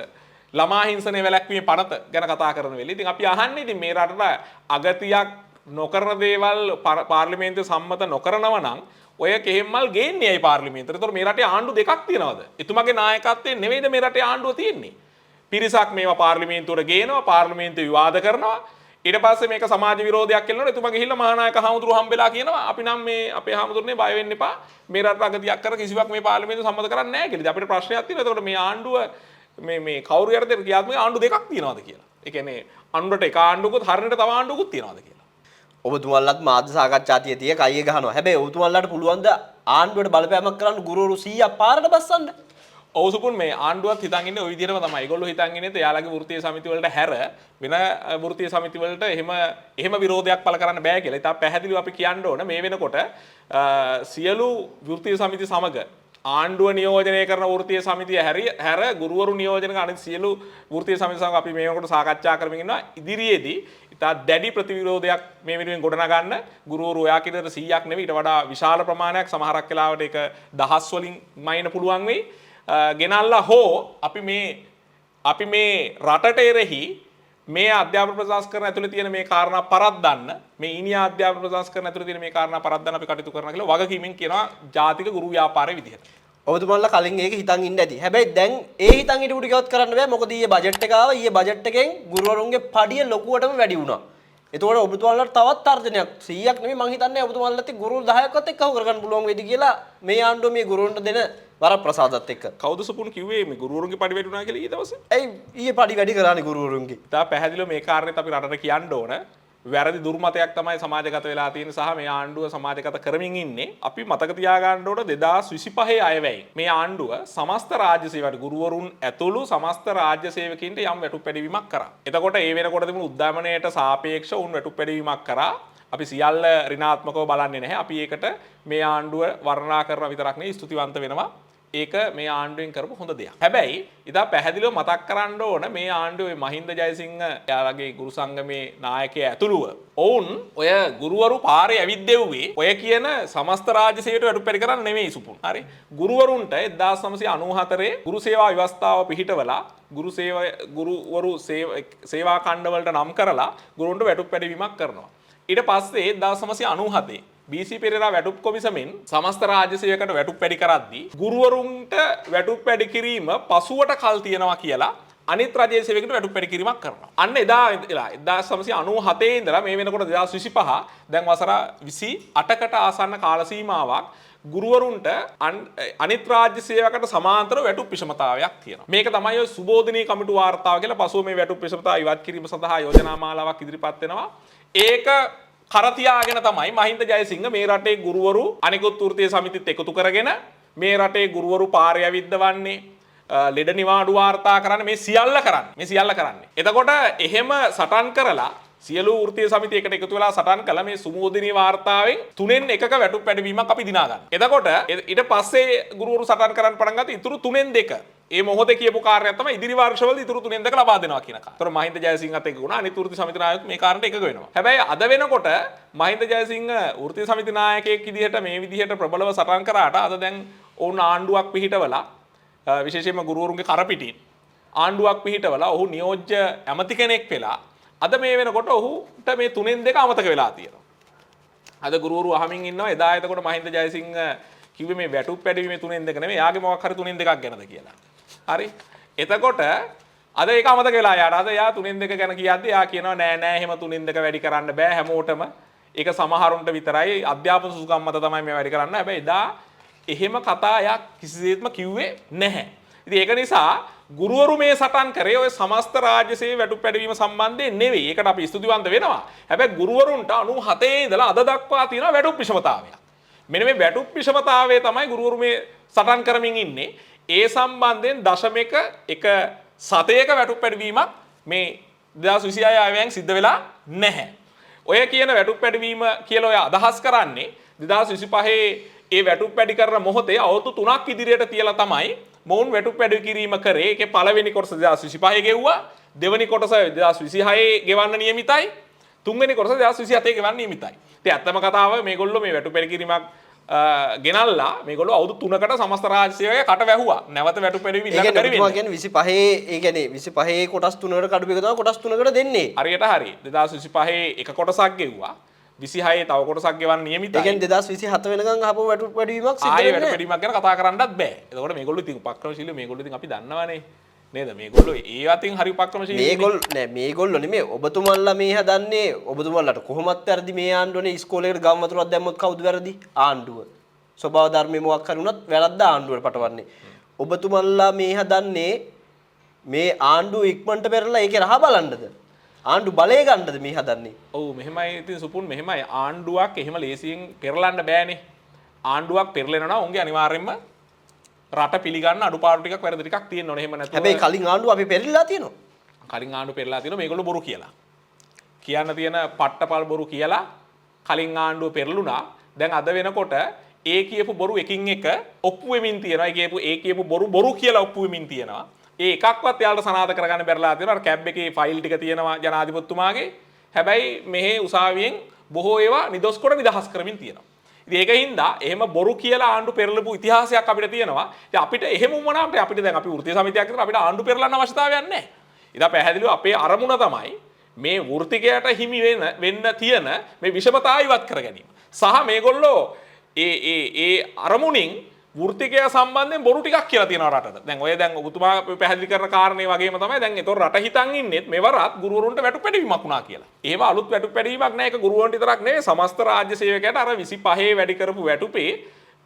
ළමා හිංසනයේ වැළැක්වීමේ පනත ගැන කතා කරන වෙලේ. ඉතින් අපි අහන්නේ ඉතින් මේ රටට අගතියක් නොකරන දේවල් පාර්ලිමේන්තුවේ සම්මත නොකරනවා නම් ඔය කෙහෙම්මල් ගේන්නේ ඇයි පාර්ලිමේන්තුවට? ඒතකොට මේ රටේ ආණ්ඩු දෙකක් තියෙනවද? එතුමගේ නායකත්වයෙන් නෙවෙයිද මේ රටේ ආණ්ඩුව තියෙන්නේ? පිරිසක් මේවා පාර්ලිමේන්තුවට ගේනවා, පාර්ලිමේන්තුවේ විවාද කරනවා. ඊට පස්සේ මේක සමාජ විරෝධයක් කියනකොට එතුමා ගිහිල්ලා මහානායක හාමුදුරුව හම්බෙලා කියනවා අපි නම් මේ අපේ හාමුදුරනේ බය වෙන්න එපා. මේ රටට අගතියක් කර කිසිවක් මේ පාර්ලිමේන්තුව සම්මත කරන්නේ නැහැ කියලා. අපිට ප්‍රශ්නයක් තියෙනවා. ඒතකොට මේ ආණ්ඩුව මේ කවුරු යටද ක්‍රියාත්මක ආණ්ඩු දෙකක් තියෙනවද කියලා. ඒ කියන්නේ අනුරට එක ආණ්ඩුවකුත් හරියට තව ආණ්ඩුවකුත් තියෙනවද කියලා. ඔබතුමල්ලත් මාධ්‍ය සාකච්ඡා තිය කයිය ගහනවා. හැබැයි ඔබතුමල්ලාට පුළුවන් ද ආණ්ඩුවට බලපෑමක් කරන්න ගුරුවරු 100ක් පාරට බස්සන්න? ඔව් සුපුන් මේ ආණ්ඩුවත් හිතන් ඉන්නේ ওই විදිහටම තමයි. ඒගොල්ලෝ හිතන් ඉන්නේ එයාලගේ වෘත්තීය සමිති වලට හැර වෙන වෘත්තීය සමිති වලට එහෙම විරෝධයක් පළ කරන්න බෑ කියලා. ඉතින් පැහැදිලිව අපි කියන්න ඕන මේ වෙනකොට සියලු වෘත්තීය සමිති සමග ආණ්ඩුව නියෝජනය කරන වෘත්තීය සමිතිය හැර ගුරුවරු නියෝජන කරන අනිත් සියලු වෘත්තීය සමිති සමග අපි මේ වෙනකොට සාකච්ඡා කරමින් ඉන්නවා. ඉදිරියේදී ඉතා දැඩි ප්‍රතිවිරෝධයක් මේ වෙනුවෙන් ගොඩනගන්න ගුරුවරු ඔයා කියන 100ක් නෙවෙයි ඊට වඩා විශාල ප්‍රමාණයක් සමහරක් වෙලාවට ඒක දහස් වලින් මයින්න පුළුවන් වෙයි. ගෙනල්ලා හෝ අපි මේ රටට එරෙහි මේ අධ්‍යාපන ප්‍රතිසංස්කරණ ඇතුළේ තියෙන මේ කාරණා පරද්දන්න මේ ඊනියා අධ්‍යාපන ප්‍රතිසංස්කරණ ඇතුළේ තියෙන මේ කාරණා පරද්දන්න අපි කටයුතු කරනවා කියලා වගකීමෙන් කියනවා ජාතික ගුරු ව්‍යාපාරයේ විදිහට. ඔබතුමාලා කලින් ඒක හිතන් ඉන්න ඇති. හැබැයි දැන් ඒ හිතන් හිටපු ටිකවත් කරන්න බෑ. මොකද ඊයේ බජට් එක ආවා. ඊයේ බජට් එකෙන් ගුරුවරුන්ගේ පඩිය ලොකුවටම වැඩි වුණා. එතකොට ඔබතුමාලාට තවත් තර්ජනයක් 100ක් නෙමෙයි මං හිතන්නේ ඔබතුමාලාට ගුරුවරු 10ක්වත් එක්කව කරගන්න පුළුවන් වෙයිද කියලා මේ ආණ්ඩුව මේ ගුරුවරුන්ට දෙන වරප්‍රසාදත් එක්ක. කවුද සුපුන් කිව්වේ මේ ගුරුවරුන්ගේ පඩි වැඩි වුණා කියලා ඊයේ දවසේ? ඇයි ඊයේ පඩි වැඩි කරානේ ගුරුවරුන්ගේ? තා පැහැදිලිව මේ කාරණේත් අපි රටට කියන්න ඕන. වැරදි දුර්මතයක් තමයි සමාජගත වෙලා තියෙන සහ මේ ආණ්ඩුව සමාජගත කරමින් ඉන්නේ. අපි මතක තියාගන්න ඕන 2025 අයවැයි මේ ආණ්ඩුව සමස්ත රාජ්‍ය සේවයට ගුරුවරුන් ඇතුළු සමස්ත රාජ්‍ය සේවකීන්ට යම් වැටුප් පැඩවීමක් කරා. එතකොට ඒ වෙනකොට තිබුණු උද්දමනයට සාපේක්ෂව උන් වැටුප් පැඩවීමක් කරා. අපි සියල්ල ඍණාත්මකව බලන්නේ නැහැ. අපි ඒකට මේ ආණ්ඩුව වර්ණනා කරන විතරක් නෙවෙයි ස්තුතිවන්ත වෙනවා. ඒක මේ ආණ්ඩුවෙන් කරපු හොඳ දෙයක්. හැබැයි ඉතින් පැහැදිලිව මතක් කරන්න ඕන මේ ආණ්ඩුවේ මහින්ද ජයසිංහ එයාලගේ ගුරු සංගමේ නායකයා ඇතුළුව ඔවුන් ඔය ගුරුවරු පාරේ ඇවිද්දෙව්වේ ඔය කියන සමස්ත රාජ්‍ය සේවයට වැටුප් පැඩි කරන්න නෙමෙයි සුපුන්. හරි. ගුරුවරුන්ට 1994 ගුරු සේවා ව්‍යවස්ථාව පිහිටවලා ගුරුවරු සේවා ඛණ්ඩ වලට නම් කරලා ගුරුවරුන්ට වැටුප් පැඩවීමක් කරනවා. ඊට පස්සේ 1997 BC පෙරේරා වැටුප් කොමිසමෙන් සමස්ත රාජ්‍ය සේවකට වැටුප් පැඩි කරද්දී ගුරුවරුන්ට වැටුප් පැඩි කිරීම පසුවට කල් තියෙනවා කියලා අනිත් රාජ්‍ය සේවකකට වැටුප් පැඩි කිරීමක් කරනවා. අන්න එදා 1997 ඉඳලා මේ වෙනකොට 2025 දැන් වසර 28කට ආසන්න කාල සීමාවක් ගුරුවරුන්ට අනිත් රාජ්‍ය සේවකකට සමාන්තරව වැටුප් විෂමතාවයක් තියෙනවා. මේක තමයි ඔය සුබෝධිනී කමිටු වාර්තාව කියලා පසුව මේ වැටුප් විෂමතාව ඉවත් කිරීම සඳහා යෝජනා මාලාවක් ඉදිරිපත් වෙනවා. ඒක කරතියාගෙන තමයි මහින්ද ජයසිංහ මේ රටේ ගුරුවරු අනිකුත් වෘත්තීය සමිතිත් එකතු කරගෙන මේ රටේ ගුරුවරු පාරේ ඇවිද්දවන්නේ ලෙඩ නිවාඩු වාර්තා කරන්න මේ සියල්ල කරන්නේ. එතකොට එහෙම සටන් කරලා සියලු වෘත්තීය සමිති එකට එකතු වෙලා සටන් කළා මේ සුමෝදිනී වාර්තාවෙන් 3න් 1ක වැටුප් පැඩවීමක් අපි දිනා ගන්න. එතකොට ඊට පස්සේ ගුරුවරු සටන් කරන්න පටන් ගත්තා. ඉතුරු 3න් 2 ඒ මොහොතේ කියපු කාර්යයක් තමයි ඉදිරි වර්ෂවල ඉතුරු 3න් 2 ලබා දෙනවා කියන කාර්යය. ඒතර මහින්ද ජයසිංහත් එක්ක වුණා අනිත් වෘත්ති සමිති නායක මේ කාරණට එකග වෙනවා. හැබැයි අද වෙනකොට මහින්ද ජයසිංහ වෘත්ති සමිති නායකයෙක් විදිහට මේ විදිහට ප්‍රබලව සටන් කරාට අද දැන් ඔවුන් ආණ්ඩුවක් පිහිටවලා විශේෂයෙන්ම ගුරුවරුන්ගේ කරපිටින් ආණ්ඩුවක් පිහිටවලා ඔහු නියෝජ්‍ය ඇමති කෙනෙක් වෙලා අද මේ වෙනකොට ඔහුට මේ 3න් 2 අමතක වෙලා තියෙනවා. අද ගුරුවරු අහමින් ඉන්නවා එදා එතකොට මහින්ද ජයසිංහ කිව්වේ මේ වැටුප් පැඩවීමේ 3න් 2 නෙමෙයි යාගේ මොකක් හරි 3න් 2ක් ගැනද කියලා. හරි. එතකොට අද ඒක අමතක වෙලා යාට. අද යා 3න් 2 ගැන කියද්දි යා කියනවා නෑ නෑ එහෙම 3න් 2 වැඩි කරන්න බෑ හැමෝටම. ඒක සමහරුන්ට විතරයි අධ්‍යාපන සුසුකම් මත තමයි මේ වැඩි කරන්න. හැබැයි එදා එහෙම කතා යා කිසිසේත්ම කිව්වේ නැහැ. ඉතින් ඒක නිසා ගුරුවරු මේ සටන් කරේ ඔය සමස්ත රාජ්‍ය සේවය වැටුප් පැඩවීම සම්බන්ධයෙන් නෙවෙයි. ඒකට අපි ස්තුතිවන්ත වෙනවා. හැබැයි ගුරුවරුන්ට 97 ඉඳලා අද දක්වා තියෙන වැටුප් විෂමතාවයක්. මෙන්න මේ වැටුප් විෂමතාවය තමයි ගුරුවරු මේ සටන් කරමින් ඉන්නේ. ඒ සම්බන්ධයෙන් දශමික එක සතයක වැටුප් පැඩවීමක් මේ 2026 ආයවැයෙන් සිද්ධ වෙලා නැහැ. ඔය කියන වැටුප් පැඩවීම කියලා ඔය අදහස් කරන්නේ 2025 ඒ වැටුප් පැඩි කරන මොහොතේ අවුරුදු 3ක් ඉදිරියට තියලා තමයි මොවුන් වැටුප් පැඩි කිරීම කරේ. ඒකේ පළවෙනි කොටස 2025 ගෙව්වා. දෙවෙනි කොටස 2026 ගෙවන්න නියමිතයි. තුන්වෙනි කොටස 2027 ගෙවන්න නියමිතයි. ඉතින් ඇත්තම කතාව මේගොල්ලෝ මේ වැටුප් පැඩි කිරීමක් ගෙනල්ලා මේගොල්ලෝ අවුරුදු 3කට සමස්ත රාජ්‍ය සේවය කට වැහුවා. නැවත වැටුප් පැඩවීම ඉල්ලන්න බැරි වෙන්නේ. ඒ කියන්නේ 25 ඒ කියන්නේ 25 කොටස් 3කට කඩු එක තමයි කොටස් 3කට දෙන්නේ. හරියට හරි. 2025 එක කොටසක් ගෙව්වා. 26 තව කොටසක් ගෙවන්න නියමිතයි. ඒ කියන්නේ 2027 වෙනකන් ආපහු වැටුප් පැඩවීමක් සිද්ධ ආයේ වෙන්නේ වැටුප් පැඩවීමක් ගැන කතා කරන්නත් බෑ. එතකොට මේගොල්ලෝ ඉතින් උපක්‍රමශීලී මේගොල්ලෝ ඉතින් අපි දන්නවනේ. නේද? මේගොල්ලෝ ඒ අතින් හරි උපක්‍රමශීලී. මේගොල්ලෝ නෙමෙයි ඔබතුමන්ලා මේ හදන්නේ ඔබතුමන්ලාට කොහොමත් වැරදි මේ ආණ්ඩුවනේ ඉස්කෝලේකට ගම් වතුරක් දැම්මොත් කවුද වැරදි? ආණ්ඩුව. ස්වභාව ධර්මයේ මොකක් හරි වුණත් වැරද්ද ආණ්ඩුවට පටවන්නේ. ඔබතුමන්ලා මේ හදන්නේ මේ ආණ්ඩුව ඉක්මනට පෙරලා ඒකේ රහ බලන්නද? ආණ්ඩු බලය ගන්නද මේ හදන්නේ? ඔව් මෙහෙමයි ඉතින් සුපුන් මෙහෙමයි ආණ්ඩුවක් එහෙම ලේසියෙන් පෙරලන්න බෑනේ. ආණ්ඩුවක් පෙරලෙනවා නම් උන්ගේ අනිවාර්යෙන්ම රට පිළිගන්න අඩුපාඩු ටිකක් වැරදි ටිකක් තියෙන්න ඕනේ. එහෙම නැතුව හැබැයි කලින් ආණ්ඩුව අපි පෙරලිලා තියෙනවා. කලින් ආණ්ඩුව පෙරලා තියෙනවා මේගොල්ලෝ බොරු කියලා. කියන්න තියෙන පට්ටපල් බොරු කියලා කලින් ආණ්ඩුව පෙරළුණා. දැන් අද වෙනකොට ඒ කියපු බොරු එකින් එක ඔප්පු වෙමින් තියෙනවා. ඒ කියපු බොරු කියලා ඔප්පු වෙමින් තියෙනවා. ඒ එකක්වත් යාලට සනාථ කරගන්න බැරලා තියෙනවා. කැබ් එකේ ෆයිල් ටික තියෙනවා ජනාධිපතිතුමාගේ. හැබැයි මෙහි උසාවියෙන් බොහෝ ඒවා නිදොස් කොට නිදහස් කරමින් තියෙනවා. ඉතින් ඒකින්ද එහෙම බොරු කියලා ආණ්ඩු පෙරලපු ඉතිහාසයක් අපිට තියෙනවා. ඉතින් අපිට එහෙම වුණාම අපිට දැන් අපි වෘත්තීය සමිතියක් විතර අපිට ආණ්ඩු පෙරලන්න අවශ්‍යතාවයක් නැහැ. ඉතින් පැහැදිලිව අපේ අරමුණ තමයි මේ වෘත්තිකයට හිමි වෙන්න තියෙන මේ විෂමතාව ඉවත් කර ගැනීම. සහ මේගොල්ලෝ ඒ අරමුණින් වෘත්තිකය සම්බන්ධයෙන් බොරු ටිකක් කියලා තියෙනවා රටට. දැන් ඔය දැන් ඔබතුමා පැහැදිලි කරන කාරණේ වගේම තමයි දැන් ඒතොර රට හිතන් ඉන්නෙත් මෙවරත් ගුරුවරුන්ට වැටුප් පැඩවීමක් වුණා කියලා. ඒව අලුත් වැටුප් පැඩවීමක් නෑ. ඒක ගුරුවරුන්ට විතරක් නෙවෙයි සමස්ත රාජ්‍ය සේවකයට අර 25 වැඩි කරපු වැටුපේ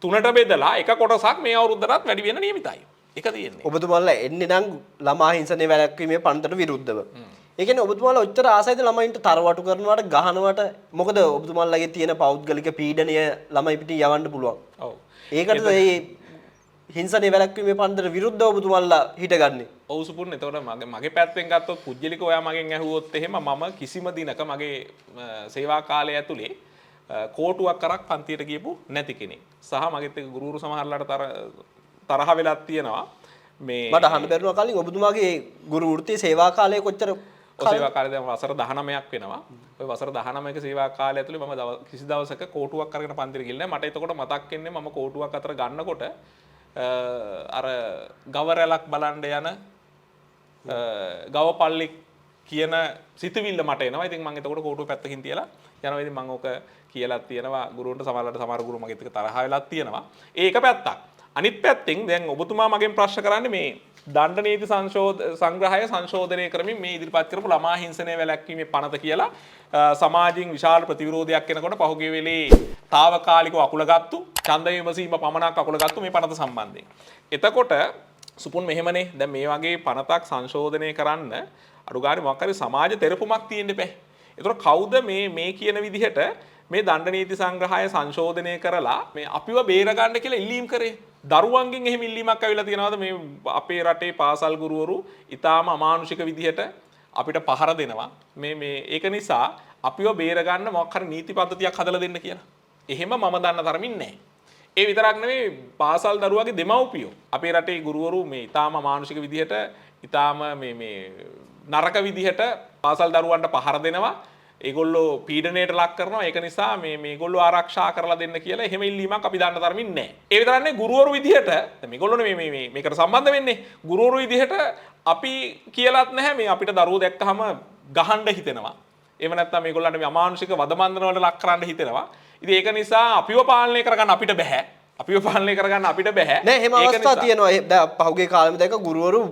3ට බෙදලා එක කොටසක් මේ අවුරුද්දටත් වැඩි වෙන නියමිතයි. ඒක තියෙන්නේ. ඔබතුමාලා එන්නේ නම් ළමා හිංසනයේ වැළැක්වීමේ පනතට විරුද්ධව. ඒ කියන්නේ ඔබතුමාලා ඔච්චර ආසයිද ළමයින්ට තරවටු කරනවට ගහනවට මොකද ඔබතුමාලාගේ තියෙන පෞද්ගලික පීඩනය ළමයි පිටින් යවන්න පුළුවන්. ඔව්. ඒකටද මේ හිංසනයේ වැළැක්වීමේ පනතට විරුද්ධව ඔබතුමාලා හිටගන්නේ. ඔව් සුපුන් එතකොට මගේ පැත්තෙන් ගත්තොත් පුජ්‍යලික ඔයා මගෙන් ඇහුවොත් එහෙම මම කිසිම දිනක මගේ සේවා කාලය ඇතුලේ කෝටුවක් කරක් පන්තියට ගියපු නැති කෙනෙක්. සහ මගෙත් එක්ක ගුරුවරු සමහරලාට තරහ වෙලක් තියෙනවා. මේ මට අහන්න බැරිනවා කලින් ඔබතුමාගේ ගුරු වෘත්ති සේවා කාලය කොච්චර සේවා කාලය දැන් වසර 19ක් වෙනවා. ඔය වසර 19ක සේවා කාලය ඇතුලේ මම කිසි දවසක කෝටුවක් අරගෙන පන්තියට ගිහින් නැහැ. මට එතකොට මතක් වෙන්නේ මම කෝටුවක් අතර ගන්නකොට අර ගව රැලක් බලන්න යන ගව පල්ලි කියන සිතුවිල්ල මට එනවා. ඉතින් මම එතකොට කෝටුව පැත්තකින් තියලා යනවා. ඉතින් මම ඕක කියලා තියෙනවා ගුරුවන්ට සමහර ගුරු මගෙත් එක්ක තරහ වෙලක් තියෙනවා. ඒක පැත්තක්. අනිත් පැත්තෙන් දැන් ඔබතුමා මගෙන් ප්‍රශ්න කරන්නේ මේ දණ්ඩ නීති සංග්‍රහය සංශෝධනය කරමින් මේ ඉදිරිපත් කරපු ළමා හිංසනය වැළැක්වීමේ පනත කියලා සමාජයෙන් විශාල ප්‍රතිවිරෝධයක් එනකොට පහුගිය වෙලේ తాවකාලිකව අකුලගත්තු ඡන්ද විමසීම පමණක් අකුලගත්තු මේ පනත සම්බන්ධයෙන්. එතකොට සුපුන් මෙහෙමනේ දැන් මේ වගේ පනතක් සංශෝධනය කරන්න අඩුගානේ මොකක් හරි සමාජ තෙරපුමක් තියෙන්න බෑ. ඒතකොට කවුද මේ කියන විදිහට මේ දණ්ඩ නීති සංග්‍රහය සංශෝධනය කරලා මේ අපිව බේරගන්න කියලා ඉල්ලීම් කරේ? දරුවන්ගෙන් එහෙම ඉල්ලීමක් ඇවිල්ලා තියෙනවද මේ අපේ රටේ පාසල් ගුරුවරු ඊටාම අමානුෂික විදිහට අපිට පහර දෙනවා මේ ඒක නිසා අපිව බේරගන්න මොකක් හරි නීති පද්ධතියක් හදලා දෙන්න කියලා. එහෙම මම දන්න තරමින් නැහැ. ඒ විතරක් නෙවෙයි පාසල් දරුවාගේ දෙමව්පියෝ අපේ රටේ ගුරුවරු මේ ඊටාම මානසික විදිහට ඊටාම මේ නරක විදිහට පාසල් දරුවන්ට පහර දෙනවා. ඒගොල්ලෝ පීඩනයට ලක් කරනවා. ඒක නිසා මේගොල්ලෝ ආරක්ෂා කරලා දෙන්න කියලා එහෙම ඉල්ලීමක් අපි දාන්න තරමින් නැහැ. ඒ විතරක් නෙවෙයි ගුරුවරු විදිහට මේගොල්ලෝනේ මේකට සම්බන්ධ වෙන්නේ. ගුරුවරු විදිහට අපි කියලාත් නැහැ මේ අපිට දරුවෝ දැක්කහම ගහන්න හිතෙනවා. එහෙම නැත්නම් මේගොල්ලන්ට මේ අමානුෂික වදබන්ධන වලට ලක් කරන්න හිතෙනවා. ඉතින් ඒක නිසා අපිව පාලනය කරගන්න අපිට බෑ. අපිව පාලනය කරගන්න අපිට බෑ. නෑ එහෙම අවස්ථා තියෙනවා. දැන් පහුගිය කාලෙම දැක්ක ගුරුවරු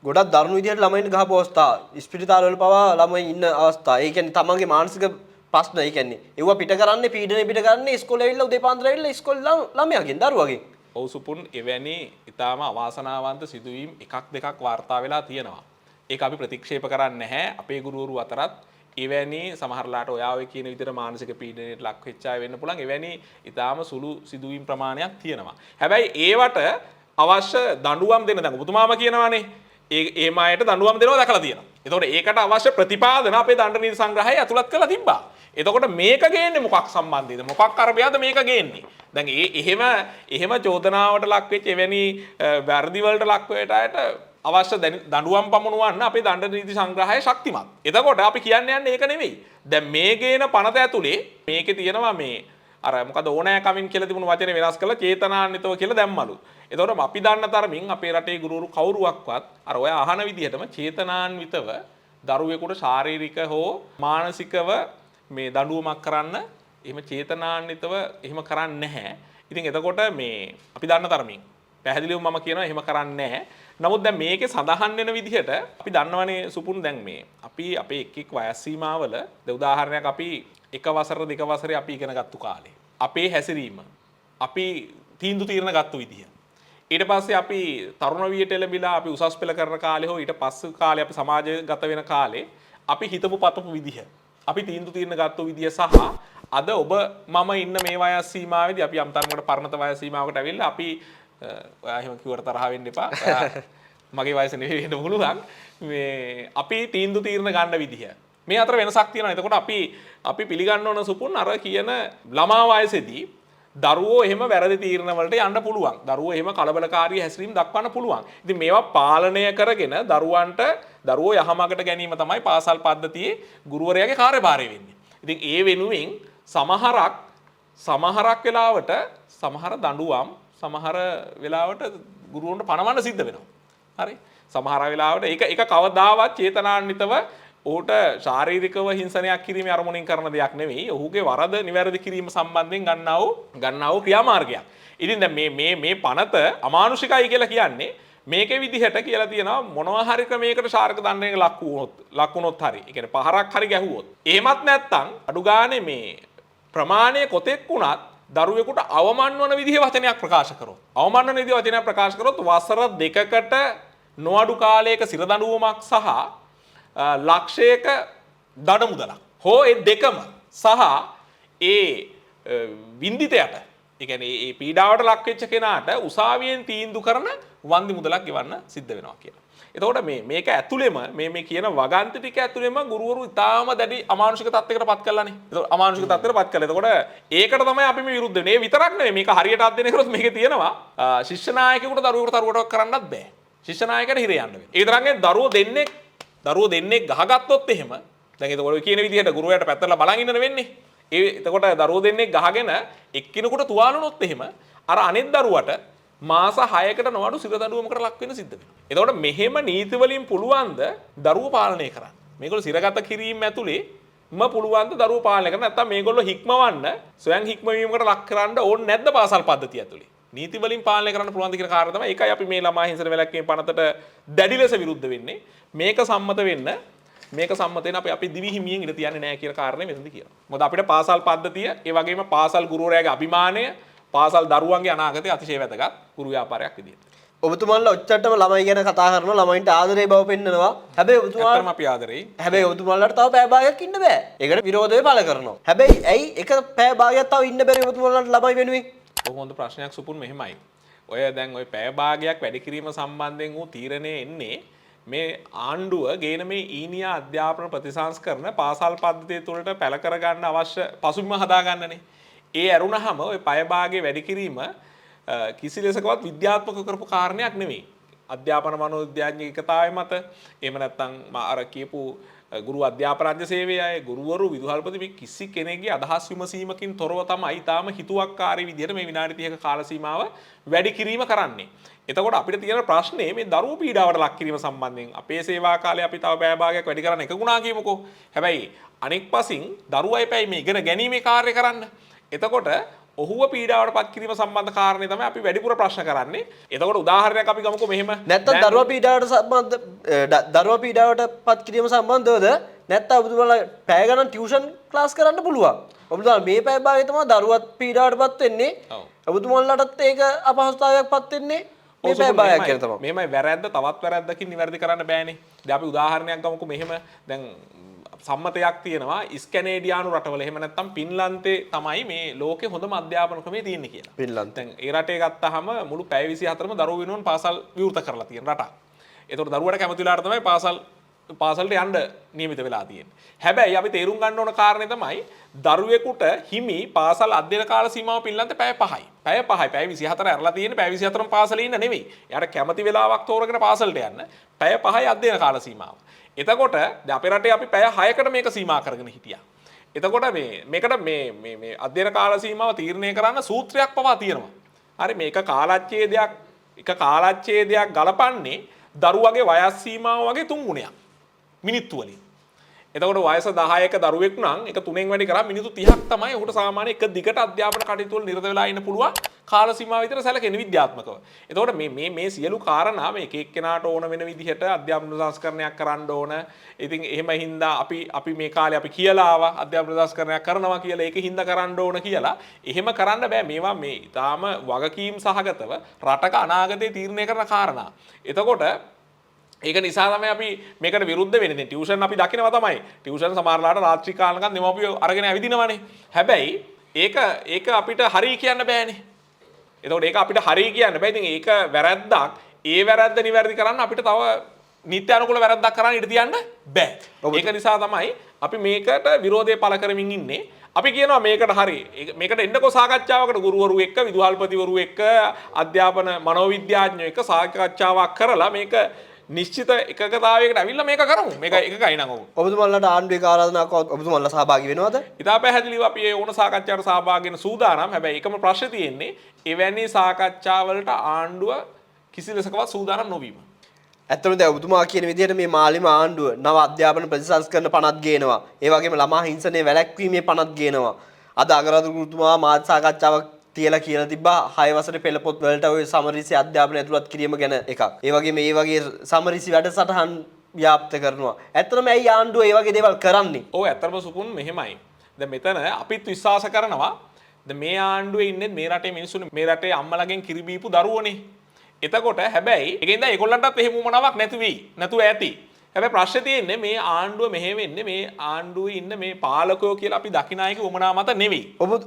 ගොඩක් දරුණු විදිහට ළමයින්ට ගහපු අවස්ථා. ස්පිරිතාලවල පවා ළමයි ඉන්න අවස්ථා. ඒ කියන්නේ තමන්ගේ මානසික ප්‍රශ්න ඒ කියන්නේ ඒව පිට කරන්නේ පීඩනය පිට කරන්නේ ඉස්කෝලේ ඇවිල්ලා උදේ පාන්දර ඇවිල්ලා ඉස්කෝලේ ළමයාගෙන් දරුවගෙන්. ඔව් සුපුන් එවැනි ඊටාම අවාසනාවන්ත සිදුවීම් එකක් දෙකක් වාර්තා වෙලා තියෙනවා. ඒක අපි ප්‍රතික්ෂේප කරන්නේ නැහැ. අපේ ගුරුවරු අතරත් එවැනි සමහරලාට ඔයා ඔය කියන විදිහට මානසික පීඩනයට ලක් වෙච්ච අය වෙන්න පුළුවන්. එවැනි ඊටාම සුළු සිදුවීම් ප්‍රමාණයක් තියෙනවා. හැබැයි ඒවට අවශ්‍ය දඬුවම් දෙන්න දැන් ඔබතුමාම කියනවානේ ඒ මායට දඬුවම් දෙනවා දැකලා තියෙනවා. එතකොට ඒකට අවශ්‍ය ප්‍රතිපාදන අපේ දඬු නීති සංග්‍රහය ඇතුළත් කරලා තිබ්බා. එතකොට මේක ගේන්නේ මොකක් සම්බන්ධයද? මොකක් අරබයාද මේක ගේන්නේ? දැන් එහෙම චෝදනාවට ලක් වෙච්ච එවැනි වැරදි වලට ලක් වෙට අයට අවශ්‍ය දඬුවම් පමුණුවන්න අපේ දඬු නීති සංග්‍රහය ශක්තිමත්. එතකොට අපි කියන්නේ ඒක නෙවෙයි. දැන් මේ ගේන පනත ඇතුලේ මේකේ තියෙනවා මේ අර මොකද ඕනෑකමින් කියලා තිබුණු වචනේ වෙනස් කරලා චේතනාන්විතව කියලා දැම්මලු. එතකොට අපි දන්න තරමින් අපේ රටේ ගුරුවරු කවුරුවක්වත් අර ඔය අහන විදිහටම චේතනාන්විතව දරුවෙකුට ශාරීරික හෝ මානසිකව මේ දඬුවමක් කරන්න එහෙම චේතනාන්විතව එහෙම කරන්නේ නැහැ. ඉතින් එතකොට මේ අපි දන්න තරමින් පැහැදිලිවම මම කියනවා එහෙම කරන්නේ නැහැ. නමුත් දැන් මේකේ සඳහන් වෙන විදිහට අපි දන්නවනේ සුපුන් දැන් මේ අපි අපේ එක් වයස් සීමාවල උදාහරණයක් අපි එක වසර දෙක වසරේ අපි ඉගෙන ගත්තු කාලේ අපේ හැසිරීම අපි තීන්දුව తీරන ගත්තු විදිහ ඊට පස්සේ අපි තරුණ වියට එළඹිලා අපි උසස් පෙළ කරන කාලේ හෝ ඊට පස්සේ කාලේ අපි සමාජගත වෙන කාලේ අපි හිතපු පතපු විදිහ අපි තීන්දුව తీරන ගත්තු විදිහ සහ අද ඔබ මම ඉන්න මේ වයස් සීමාවේදී අපි යම් තරමකට පරණත වයස් සීමාවකට ඇවිල්ලා අපි ඔයා එහෙම කිව්වට තරහ වෙන්න එපා. මගේ වයස නෙවෙයි වෙන්න පුළුවන්. මේ අපි තීන්දුව తీරන ගන්න විදිහ. මේ අතර වෙනසක් තියෙනවා. එතකොට අපි පිළිගන්න ඕන සුපුන් අර කියන ළමා වයසේදී දරුවෝ එහෙම වැරදි තීරණ වලට යන්න පුළුවන්. දරුවෝ එහෙම කලබලකාරී හැසිරීම් දක්වන්න පුළුවන්. ඉතින් මේවා පාලනය කරගෙන දරුවෝ යහමගට ගැනීම තමයි පාසල් පද්ධතියේ ගුරුවරයාගේ කාර්යභාරය වෙන්නේ. ඉතින් ඒ වෙනුවෙන් සමහරක් වෙලාවට සමහර දඬුවම් සමහර වෙලාවට ගුරුවරුන්ට පනවන්න සිද්ධ වෙනවා. හරි? සමහර වෙලාවට ඒක කවදාවත් චේතනාන්විතව ඔහුට ශාරීරිකව හිංසනයක් කිරීමේ අරමුණින් කරන දෙයක් නෙවෙයි. ඔහුගේ වරද නිවැරදි කිරීම සම්බන්ධයෙන් ගන්නා වූ ක්‍රියාමාර්ගයක්. ඉතින් දැන් මේ පනත අමානුෂිකයි කියලා කියන්නේ මේකේ විදිහට කියලා තියෙනවා මොනවා හරි ක්‍රමයකට ශාරීරික දණ්ඩනයක ලක් වුණොත් හරි. ඒ කියන්නේ පහරක් හරි ගැහුවොත්. එහෙමත් නැත්නම් අඩු ගානේ මේ ප්‍රමාණය කොතෙක් වුණත් දරුවෙකුට අවමන්වන විදිහේ වචනයක් ප්‍රකාශ කරොත්. අවමන්වන විදිහේ වචනයක් ප්‍රකාශ කරොත් වසර 2කට නොඅඩු කාලයක සිර දඬුවමක් සහ ලක්ෂයක දඩ මුදලක් හෝ ඒ දෙකම සහ ඒ වින්දිතයට ඒ කියන්නේ ඒ පීඩාවට ලක් වෙච්ච කෙනාට උසාවියෙන් තීන්දුව කරන වන්දි මුදලක් ගෙවන්න සිද්ධ වෙනවා කියලා. එතකොට මේක ඇතුළෙම මේ කියන වගන්ති ටික ඇතුළෙම ගුරුවරු ඉතාම දැඩි අමානුෂික තත්යකට පත් කළානේ. එතකොට අමානුෂික තත්යකට පත් කළා. එතකොට ඒකට තමයි අපි මේ විරුද්ධ වෙන්නේ. ඒ විතරක් නෙවෙයි මේක හරියට අධ්‍යයනය කරොත් මේකේ තියෙනවා ශිෂ්‍ය නායකයෙකුට දරුවෙකුට කරන්නත් බෑ. ශිෂ්‍ය නායකයට හිරේ යන්න වෙනවා. ඒ තරම්ගේ දරුවෝ දෙන්නේ ගහගත්තොත් එහෙම දැන් එතකොට කියන විදිහට ගුරුවරයාට පැත්තලා බලන් ඉන්න වෙන්නේ. එතකොට දරුවෝ දෙන්නේ ගහගෙන එක්කිනෙකුට තුවාල වුණොත් එහෙම අර අනෙක් දරුවට මාස 6කට නොඅඩු සිර දඬුවමකට ලක් වෙන්න සිද්ධ වෙනවා. එතකොට මෙහෙම නීති වලින් පුළුවන්ද දරුවෝ පාලනය කරන්න? මේගොල්ලෝ සිරගත කිරීම ඇතුළේම පුළුවන්ද දරුවෝ පාලනය කරන්න? නැත්නම් මේගොල්ලෝ හික්මවන්න ස්වයං හික්මවීමකට ලක් කරන්න ඕනේ නැද්ද පාසල් පද්ධතිය ඇතුළේ? නීති වලින් පාලනය කරන්න පුළුවන්ද කියන කාරණා තමයි. ඒකයි අපි මේ ළමා හිංසන වැළැක්වීම පනතට දැඩි ලෙස විරුද්ධ වෙන්නේ. මේක සම්මත වෙන්න අපි දිවි හිමියෙන් ඉඳ තියන්නේ නැහැ කියන කාරණේ මෙතනදී කියනවා. මොකද අපිට පාසල් පද්ධතිය ඒ වගේම පාසල් ගුරුවරයාගේ අභිමානය පාසල් දරුවන්ගේ අනාගතය අතිශය වැදගත් ගුරු ව්‍යාපාරයක් විදිහට. ඔබතුමාලා ඔච්චරටම ළමයි ගැන කතා කරනවා ළමයින්ට ආදරේ බව පෙන්නනවා. හැබැයි ඔබතුමාලටම අපි ආදරේ. හැබැයි ඔබතුමාලට තව පැය භාගයක් ඉන්න බෑ. ඒකට විරෝධය පළ කරනවා. හැබැයි ඇයි එක පැය භාගයක් තව ඉන්න බැරි ඔබතුමාලට ළමයි වෙනුවෙන්? ඔක හොඳ ප්‍රශ්නයක් සුපුන් මෙහෙමයි. ඔය දැන් ඔය පැය භාගයක් වැඩි කිරීම සම්බන්ධයෙන් වූ තීරණය එන්නේ මේ ආණ්ඩුව ගේන මේ ඊනියා අධ්‍යාපන ප්‍රතිසංස්කරණ පාසල් පද්ධතිය තුළට පැල කරගන්න අවශ්‍ය පසුබිම හදාගන්නනේ. ඒ ඇරුණහම ඔය පය භාගයේ වැඩි කිරීම කිසි ලෙසකවත් විද්‍යාත්මක කරපු කාරණයක් නෙවෙයි. අධ්‍යාපන මනෝවිද්‍යාඥ එකතාවය මත එහෙම නැත්නම් අර කියපු ගුරු අධ්‍යාපන රාජ්‍ය සේවයේ අය ගුරුවරු විදුහල්පති මේ කිසි කෙනෙක්ගේ අදහස් විමසීමකින් තොරව තමයි ඊටාම හිතුවක්කාරී විදිහට මේ විනාඩි 30ක කාල සීමාව වැඩි කිරීම කරන්නේ. එතකොට අපිට තියෙන ප්‍රශ්නේ මේ දරුවෝ පීඩාවට ලක් කිරීම සම්බන්ධයෙන් අපේ සේවා කාලේ අපි තව පැය භාගයක් වැඩි කරන්න එක ගුණා කියමුකෝ. හැබැයි අනෙක් පසින් දරුවයි පැයි මේ ඉගෙන ගැනීමේ කාර්ය කරන්න. එතකොට ඔහුව පීඩාවට පත් කිරීම සම්බන්ධ කාරණේ තමයි අපි වැඩිපුර ප්‍රශ්න කරන්නේ. එතකොට උදාහරණයක් අපි ගමුකෝ මෙහෙම. නැත්තම් දරුවා පීඩාවට පත් කිරීම සම්බන්ධවද නැත්තම් ඔබතුමාලා පැය ගණන් ටියුෂන් ක්ලාස් කරන්න පුළුවන්. ඔබතුමාලා මේ පැය භාගය තමයි දරුවත් පීඩාවට පත් වෙන්නේ. ඔබතුමාලාටත් ඒක අපහසුතාවයක් පත් වෙන්නේ. මේ පැය භාගයක් කියලා තමයි. මෙහෙමයි වැරද්ද තවත් වැරද්දකින් නිවැරදි කරන්න බෑනේ. දැන් අපි උදාහරණයක් ගමුකෝ මෙහෙම. දැන් සම්මතයක් තියෙනවා ඉස්කැනේඩියානු රටවල එහෙම නැත්නම් පින්ලන්තේ තමයි මේ ලෝකේ හොඳම අධ්‍යාපන ක්‍රමය තියෙන්නේ කියලා. පින්ලන්ත. දැන් ඒ රටේ ගත්තාම මුළු පැය 24ම දරුවෝ වෙනුවෙන් පාසල් විවෘත කරලා තියෙන රටක්. ඒතකොට දරුවට කැමති වෙලාවට තමයි පාසලට යන්න නියමිත වෙලා තියෙන්නේ. හැබැයි අපි තේරුම් ගන්න ඕන කාරණේ තමයි දරුවෙකුට හිමි පාසල් අධ්‍යයන කාල සීමාව පින්ලන්තේ පැය 5යි. පැය 5යි. පැය 24 ඇරලා තියෙන්නේ පැය 24ම පාසලේ ඉන්න නෙවෙයි. එයාට කැමති වෙලාවක් තෝරගෙන පාසලට යන්න. පැය 5යි අධ්‍යයන කාල සීමාව. එතකොට දැන් අපේ රටේ අපි පැය 6කට මේක සීමා කරගෙන හිටියා. එතකොට මේකට මේ අධ්‍යයන කාල සීමාව තීරණය කරන්න සූත්‍රයක් පවා තියෙනවා. හරි මේක කාලච්ඡේදයක් ගලපන්නේ දරුවගේ වයස් සීමාව වගේ 3 ගුණයක්. මිනිත්තු වලින්. එතකොට වයස 10ක දරුවෙක් නම් ඒක 3ෙන් වැඩි කරා මිනිත්තු 30ක් තමයි ඔහුට සාමාන්‍ය එක දිගට අධ්‍යාපන කටයුතු වල නිරත වෙලා ඉන්න පුළුවන් කාල සීමාව විතර සැලකෙන විද්‍යාත්මකව. එතකොට මේ සියලු කාරණා මේ එක එක්කෙනාට ඕන වෙන විදිහට අධ්‍යාපන සංස්කරණයක් කරන්න ඕන. ඉතින් එහෙම හින්දා අපි මේ කාලේ අපි කියලා ආවා අධ්‍යාපන සංස්කරණයක් කරනවා කියලා ඒක හින්දා කරන්න ඕන කියලා. එහෙම කරන්න බෑ. මේවා මේ ඊටාම වගකීම් සහගතව රටක අනාගතේ තීරණය කරන කාරණා. එතකොට ඒක නිසා තමයි අපි මේකට විරුද්ධ වෙන්නේ. ටියුෂන් අපි දකිනවා තමයි. ටියුෂන් සමහරලාට රාත්‍රී කාලනකන් දෙමව්පියෝ අරගෙන ඇවිදිනවනේ. හැබැයි ඒක අපිට හරි කියන්න බෑනේ. එතකොට ඒක අපිට හරි කියන්න බෑ. ඉතින් ඒක වැරද්දක්. ඒ වැරද්ද නිවැරදි කරන්න අපිට තව නීති අනුකූල වැරද්දක් කරන්න ඉඩ තියන්න බෑ. ඒක නිසා තමයි අපි මේකට විරෝධය පළ කරමින් ඉන්නේ. අපි කියනවා මේකට හරි. මේකට එන්නකෝ සාකච්ඡාවකට ගුරුවරු එක්ක, විදුහල්පතිවරු එක්ක, අධ්‍යාපන මනෝවිද්‍යාඥයෝ එක්ක සාකච්ඡාවක් කරලා මේක නිශ්චිත එකකතාවයකට ඇවිල්ලා මේක කරමු. මේක එකයි නං ඔව්. ඔබතුමාලාට ආණ්ඩුවේ ආරාධනාවක් ඔබතුමාලා සහභාගී වෙනවද? ඉතා පැහැදිලිව අපි ඒ ඕන සාකච්ඡාවට සහභාගී වෙන සූදානම්. හැබැයි එකම ප්‍රශ්නේ තියෙන්නේ එවැනි සාකච්ඡාවලට ආණ්ඩුව කිසි ලෙසකවත් සූදානම් නොවීම. ඇත්තටම දැන් ඔබතුමා කියන විදිහට මේ මාලිම ආණ්ඩුව නව අධ්‍යාපන ප්‍රතිසංස්කරණ පනත් ගේනවා. ඒ වගේම ළමා හිංසනයේ වැළැක්වීමේ පනත් ගේනවා. අද අගරාධිපතිතුමා මාධ්‍ය සාකච්ඡාවක් තියලා කියලා තිබ්බා 6 වසරේ පෙළ පොත් වලට ඔය සමරිසි අධ්‍යාපනය ඇතුළත් කිරීම ගැන එකක්. ඒ වගේම මේ වගේ සමරිසි වැඩසටහන් ව්‍යාප්ත කරනවා. ඇත්තටම ඇයි ආණ්ඩුව ඒ වගේ දේවල් කරන්නේ? ඔව් ඇත්තටම සුපුන් මෙහෙමයි. දැන් මෙතන අපිත් විශ්වාස කරනවා දැන් මේ ආණ්ඩුවේ ඉන්නේ මේ රටේ මිනිස්සුනේ මේ රටේ අම්මලාගෙන් කිරි බීපු දරුවෝනේ. එතකොට හැබැයි ඒකෙන්ද ඒගොල්ලන්ටත් එහෙම උමනාවක් නැතුව ඇති. හැබැයි ප්‍රශ්නේ තියෙන්නේ මේ ආණ්ඩුව මෙහෙ වෙන්නේ මේ ආණ්ඩුවේ ඉන්න මේ පාලකයෝ කියලා අපි දකින අයගේ උමනාව මත නෙවෙයි.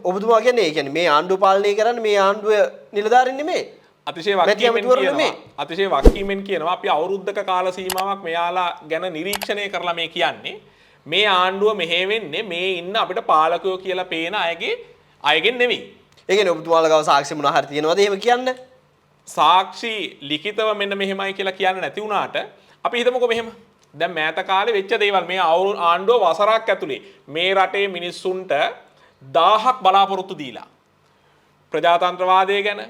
ඔබතුමා කියන්නේ ඒ කියන්නේ මේ ආණ්ඩුව පාලනය කරන්නේ මේ ආණ්ඩුව නිලධාරීන් නෙමෙයි. අතිශය වක්කීමෙන් කියනවා අපි අවුරුද්දක කාල සීමාවක් මෙයාලා ගැන නිරීක්ෂණය කරලා මේ කියන්නේ මේ ආණ්ඩුව මෙහෙ වෙන්නේ මේ ඉන්න අපිට පාලකයෝ කියලා පේන අයගෙන් නෙවෙයි. ඒ කියන්නේ ඔබතුමාලා ගාව සාක්ෂි මොනවා හරි තියෙනවද එහෙම කියන්නේ? සාක්ෂි ලිඛිතව මෙන්න මෙහෙමයි කියලා කියන්න නැති වුණාට අපි හිතමුකෝ මෙහෙම. දැන් මෑත කාලේ වෙච්ච දේවල් මේ ආණ්ඩුව වසරක් ඇතුලේ මේ රටේ මිනිස්සුන්ට 1000ක් බලාපොරොත්තු දීලා ප්‍රජාතන්ත්‍රවාදය ගැන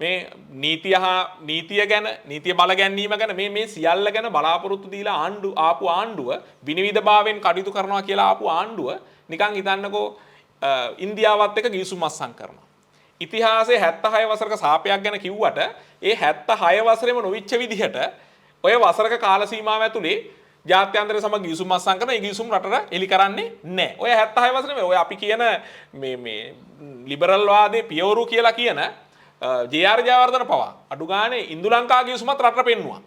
මේ නීතිය ගැන නීතිය බල ගැනීම ගැන මේ සියල්ල ගැන බලාපොරොත්තු දීලා ආපු ආණ්ඩුව විනිවිදභාවයෙන් කටයුතු කරනවා කියලා ආපු ආණ්ඩුව නිකන් හිතන්නකෝ ඉන්දියාවත් එක්ක ගිවිසුම් අත්සන් කරනවා. ඉතිහාසයේ 76 වසරක සාපයක් ගැන කිව්වට ඒ 76 වසරේම නොවිච්ච විදිහට ඔය වසරක කාල සීමාව ඇතුලේ ජාත්‍යන්තරය සමග ගිවිසුම් අත්සන් කරන ඒ ගිවිසුම් රටට එලි කරන්නේ නැහැ. ඔය 76 වසරේ ඔය අපි කියන මේ ලිබරල් වාදයේ පියවරු කියලා කියන ජේ.ආර්. ජයවර්ධන පවා අඩු ගානේ ඉන්දු ලංකා ගිවිසුමත් රටට පෙන්නුවා.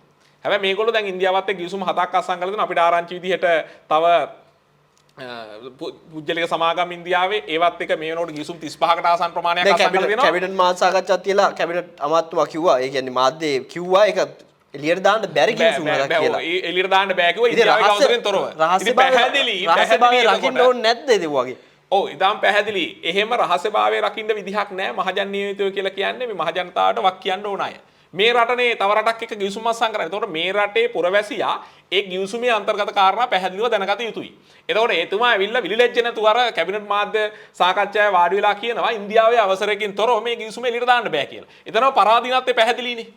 හැබැයි මේගොල්ලෝ දැන් ඉන්දියාවත් එක්ක ගිවිසුම් 7ක් අත්සන් කරලා දෙනවා. අපිට ආරංචි විදිහට තව පුජ්‍යලික සමාගම් ඉන්දියාවේ ඒවත් එක මේ වෙනකොට ගිවිසුම් 35කට ආසන්න ප්‍රමාණයක් අත්සන් කරලා දෙනවා. කැබිනට් මාධ්‍ය සාකච්ඡාවක් තියලා කැබිනට් අමාත්‍යතුමා කිව්වා. ඒ කියන්නේ මාධ්‍යයේ කිව්වා ඒක එළියට දාන්න බැරි කිවිසුමක් කියලා. එළියට දාන්න බෑ කිව්වා ඉන්දියාවේ අවසරෙන් තොරව. ඉතින් පැහැදිලි රකින්න ඕනේ නැද්ද ඒ වගේ? ඔව් ඉතාලම පැහැදිලි. එහෙම රහස්‍යභාවය රකින්න විදිහක් නැහැ මහජන නියමිතය කියලා කියන්නේ මේ මහජනතාවට වක් කියන්න ඕන අය. මේ රටනේ තව රටක් එක්ක ගිවිසුමක් සංකරන. එතකොට මේ රටේ පුරවැසියා ඒ ගිවිසුමේ අන්තර්ගත කාරණා පැහැදිලිව දැනගත යුතුයි. එතකොට එතුමා ඇවිල්ලා විලිලැජ්ජ නැතුව අර කැබිනට් මාධ්‍ය සාකච්ඡාවේ වාඩි වෙලා කියනවා ඉන්දියාවේ අවසරයකින් තොරව මේ ගිවිසුම එළියට දාන්න බෑ කියලා. එතනම පරාධීනත්වය පැහැදිලිනේ.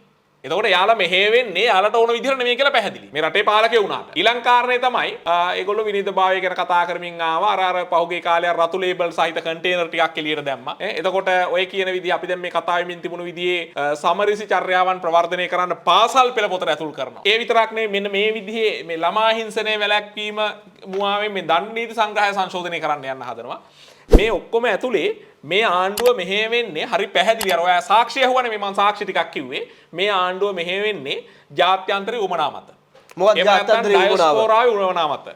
එතකොට යාලා මෙහෙ වෙන්නේ යාලට ඕන විදිහට නෙමෙයි කියලා පැහැදිලි. මේ රටේ පාලකයෝ වුණාට. ඊළඟ කාරණේ තමයි ඒගොල්ලෝ විනීතභාවය ගැන කතා කරමින් ආවා. අර පහුගිය කාලේ රතු ලේබල් සහිත කන්ටේනර් ටිකක් එළියට දැම්මා. එතකොට ඔය කියන විදිහ අපි දැන් මේ කතා වෙමින් තිබුණු විදිහේ සමරිසි චර්යාවන් ප්‍රවර්ධනය කරන්න පාසල් පෙළ පොතට ඇතුල් කරනවා. ඒ විතරක් නෙවෙයි මෙන්න මේ විදිහේ මේ ළමා හිංසනයේ වැළැක්වීම මුවාවෙන් මේ දණ්ඩ නීති සංග්‍රහය සංශෝධනය කරන්න යන්න හදනවා. මේ ඔක්කොම ඇතුලේ මේ ආණ්ඩුව මෙහෙ වෙන්නේ හරි පැහැදිලි අර ඔයා සාක්ෂි ඇහුවනේ මේ මම සාක්ෂි ටිකක් කිව්වේ මේ ආණ්ඩුව මෙහෙ වෙන්නේ ජාත්‍යන්තරේ උමනා මත මොකක්ද ජාත්‍යන්තරේ උමනා මත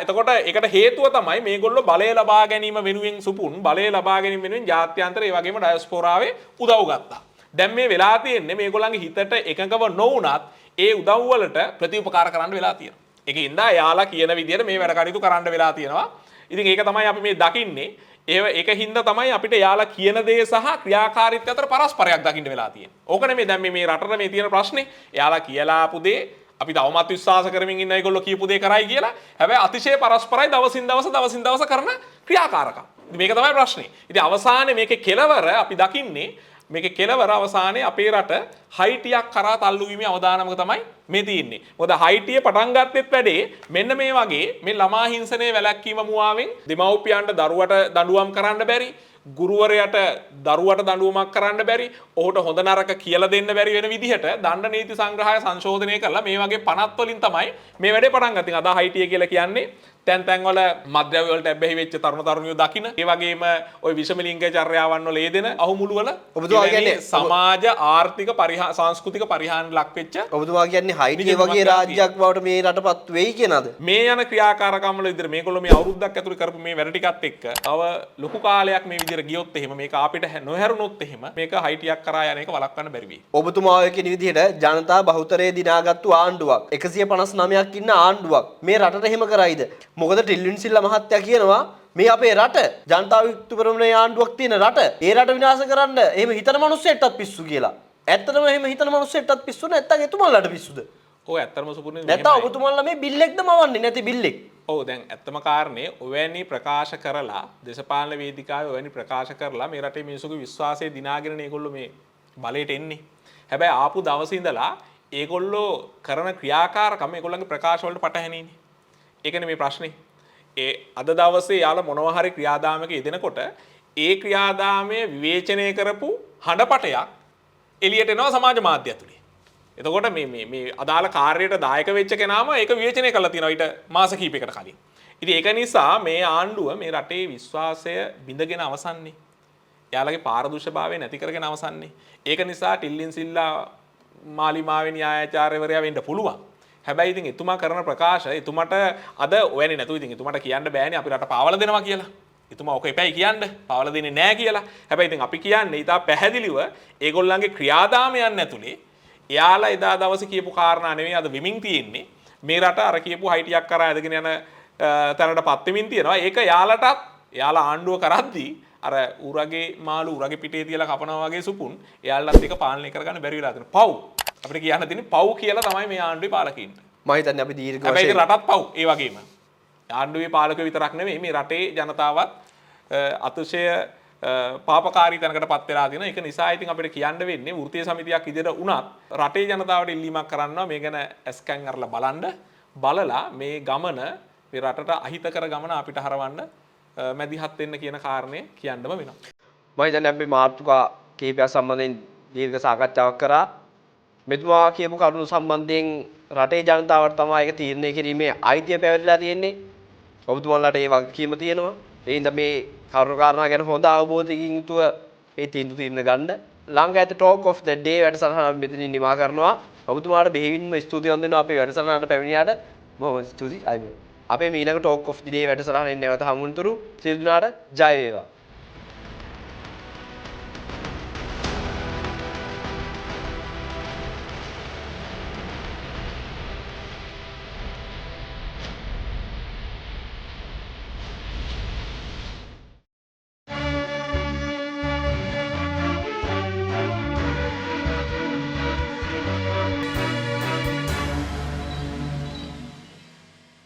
එතකොට ඒකට හේතුව තමයි මේගොල්ලෝ බලය ලබා ගැනීම වෙනුවෙන් සුපුන් බලය ලබා ගැනීම වෙනුවෙන් ජාත්‍යන්තරේ ඒ වගේම ඩයස්පෝරාවේ උදව් ගත්තා. දැන් මේ වෙලා තියෙන්නේ මේගොල්ලන්ගේ හිතට එකඟව නොවුනත් ඒ උදව් වලට ප්‍රතිඋපකාර කරන්න වෙලා තියෙනවා. ඒකින්ද යාලා කියන විදිහට මේ වැඩ කටයුතු කරන්න වෙලා තියෙනවා. ඉතින් ඒක තමයි අපි මේ දකින්නේ. ඒක හින්දා තමයි අපිට යාලා කියන දේ සහ ක්‍රියාකාරීත්වය අතර පරස්පරයක් දකින්න වෙලා තියෙන්නේ. ඕක නෙමෙයි දැන් මේ රටට මේ තියෙන ප්‍රශ්නේ. යාලා කියලා ආපු දේ අපි තවමත් විශ්වාස කරමින් ඉන්න ඒගොල්ලෝ කියපු දේ කරයි කියලා. හැබැයි අතිශය පරස්පරයි දවසින් දවස කරන ක්‍රියාකාරකම්. මේක තමයි ප්‍රශ්නේ. ඉතින් අවසානයේ මේකේ කෙලවර අපි දකින්නේ මේකේ කෙලවර අවසානයේ අපේ රට හයිටියක් කරා තල්ලු වීමේ අවදානමක තමයි මේ තියෙන්නේ. මොකද හයිටිය පටන් ගත්තෙත් වැඩේ මෙන්න මේ වගේ මේ ළමා හිංසනයේ වැළැක්වීම මුවාවෙන් දෙමව්පියන්ට දරුවට දඬුවම් කරන්න බැරි, ගුරුවරයාට දරුවට දඬුවමක් කරන්න බැරි, ඔහුට හොඳ නරක කියලා දෙන්න බැරි වෙන විදිහට දණ්ඩ නීති සංග්‍රහය සංශෝධනය කරලා මේ වගේ පනත් වලින් තමයි මේ වැඩේ පටන් ගත්තේ. අද හයිටිය කියලා කියන්නේ තැන් වල මද්ද්‍රව්‍ය වලට ඇබ්බැහි වෙච්ච තරුණ තරුණියෝ දකින්න ඒ වගේම ওই විෂම ලිංග චර්යාවන් වල යෙදෙන අහුමුළු වල ඔබතුමා කියන්නේ සමාජ ආර්ථික සංස්කෘතික පරිහානි ලක් වෙච්ච ඔබතුමා කියන්නේ හයිටි වගේ රාජ්‍යයක් බවට මේ රටපත් වෙයි කියනද මේ යන ක්‍රියාකාරකම් වල විදිහට මේගොල්ලෝ මේ අවුරුද්දක් ඇතුළේ කරපු මේ වැඩ ටිකත් එක්ක තව ලොකු කාලයක් මේ විදිහට ගියොත් එහෙම මේක අපිට නොහැරුණොත් එහෙම මේක හයිටියක් කරා යන එක වළක්වන්න බැරි වෙයි. ඔබතුමා ඔය කියන විදිහට ජනතා බහුතරයේ දිනාගත්තු ආණ්ඩුවක් 159ක් ඉන්න ආණ්ඩුවක් මේ රටට එහෙම කරයිද? මොකද ටිල්වින් සිල්ලා මහත්තයා කියනවා මේ අපේ රට ජනතාව යුක්ත කරන ආණ්ඩුවක් තියෙන රට ඒ රට විනාශ කරන්න එහෙම හිතන මිනිස්සෙටත් පිස්සු කියලා. ඇත්තටම එහෙම හිතන මිනිස්සෙටත් පිස්සු නැත්තම් එතුමාලට පිස්සුද? ඔව් ඇත්තටම සුපුරුනේ නැත්තම් ඔබතුමාලා මේ බිල් එකද මවන්නේ නැති බිල් එක. ඔව් දැන් ඇත්තම කාරණේ ඔවැනි ප්‍රකාශ කරලා දේශපාලන වේදිකාවේ ඔවැනි ප්‍රකාශ කරලා මේ රටේ මිනිස්සුගේ විශ්වාසය දිනාගෙන ඒගොල්ලෝ මේ බලයට එන්නේ. හැබැයි ආපු දවසේ ඉඳලා ඒගොල්ලෝ කරන ක්‍රියාකාරකම් ඒගොල්ලන්ගේ ප්‍රකාශ වලට පටහැනිනේ. ඒකනේ මේ ප්‍රශ්නේ. අද දවසේ යාලා මොනවා හරි ක්‍රියාදාමයක යෙදෙනකොට ඒ ක්‍රියාදාමය විවේචනය කරපු හඬපටයක් එළියට එනවා සමාජ මාධ්‍ය ඇතුලේ. එතකොට මේ අදාළ කාර්යයට දායක වෙච්ච කෙනාම ඒක විවේචනය කරලා තියෙනවා ඊට මාස කිහිපයකට කලින්. ඉතින් ඒක නිසා මේ ආණ්ඩුව මේ රටේ විශ්වාසය බිඳගෙන අවසන්නේ. යාළගේ පාරදර්ශභාවය නැති කරගෙන අවසන්නේ. ඒක නිසා ටිල්ලින් සිල්ලා මාලිමාවේ න්‍යායාචාර්යවරයා වෙන්න පුළුවන්. හැබැයි ඉතින් එතුමා කරන ප්‍රකාශ එතුමට අද ඔයන්නේ නැතුව ඉතින් එතුමට කියන්න බෑනේ අපි රට පාවල දෙනවා කියලා. එතුමා ඔක එපැයි කියන්න පාවල දෙන්නේ නැහැ කියලා. හැබැයි ඉතින් අපි කියන්නේ ඊට පැහැදිලිව ඒගොල්ලන්ගේ ක්‍රියාදාමයන් ඇතුලේ එයාලා එදා දවසේ කියපු කාරණා නෙවෙයි අද වෙමින් තියෙන්නේ. මේ රට අර කියපු හයිටියක් කරා ඇදගෙන යන තැනටපත් වෙමින් තියෙනවා. ඒක යාලා ආණ්ඩුව කරද්දී අර උරගේ මාළු උරගේ පිටේ තියලා කපනවා වගේ සුපුන් එයාලත් එක පාලනය කරගන්න බැරි වෙලා තියෙනවා. පව් අපිට කියන්න තියෙන්නේ පව් කියලා තමයි මේ ආණ්ඩුවේ පාලකයින්ට. මම හිතන්නේ අපි දීර්ඝ වශයෙන් හැබැයි රටත් පව් ඒ වගේම. ආණ්ඩුවේ පාලකයෝ විතරක් නෙමෙයි මේ රටේ ජනතාවත් අතිශය පාපකාරී තැනකටපත් වෙලා තියෙනවා. ඒක නිසා ඉතින් අපිට කියන්න වෙන්නේ වෘත්තීය සමිතියක් විදිහට වුණත් රටේ ජනතාවට ඉල්ලීමක් කරනවා මේ ගැන ඇස්කැන් අරලා බලලා මේ ගමන මේ රටට අහිතකර ගමන අපිට හරවන්න මැදිහත් වෙන්න කියන කාරණේ කියන්නම වෙනවා. මම හිතන්නේ අපි මාතෘකා කීපයක් සම්බන්ධයෙන් දීර්ඝ සාකච්ඡාවක් කරා. මෙතුමා කියපු කරුණු සම්බන්ධයෙන් රටේ ජනතාවට තමයි ඒක තීරණය කිරීමේ අයිතිය පැවරිලා තියෙන්නේ. ඔබතුමාලාට ඒ වගකීම තියෙනවා. ඒ හින්දා මේ කරුණු කාරණා ගැන හොඳ අවබෝධයකින් යුතුව මේ තීන්දුව ගන්න. ළඟ ඇත talk of the day වැඩසටහන මෙතනින් නිමා කරනවා. ඔබතුමාට බෙහෙවින්ම ස්තුතිවන්ත වෙනවා අපේ වැඩසටහනට පැමිණියාට. බොහොම ස්තුතියි. අපේ ඊළඟ talk of the day වැඩසටහනෙන් නැවත හමු වෙනතුරු සියලු දෙනාට ජය වේවා.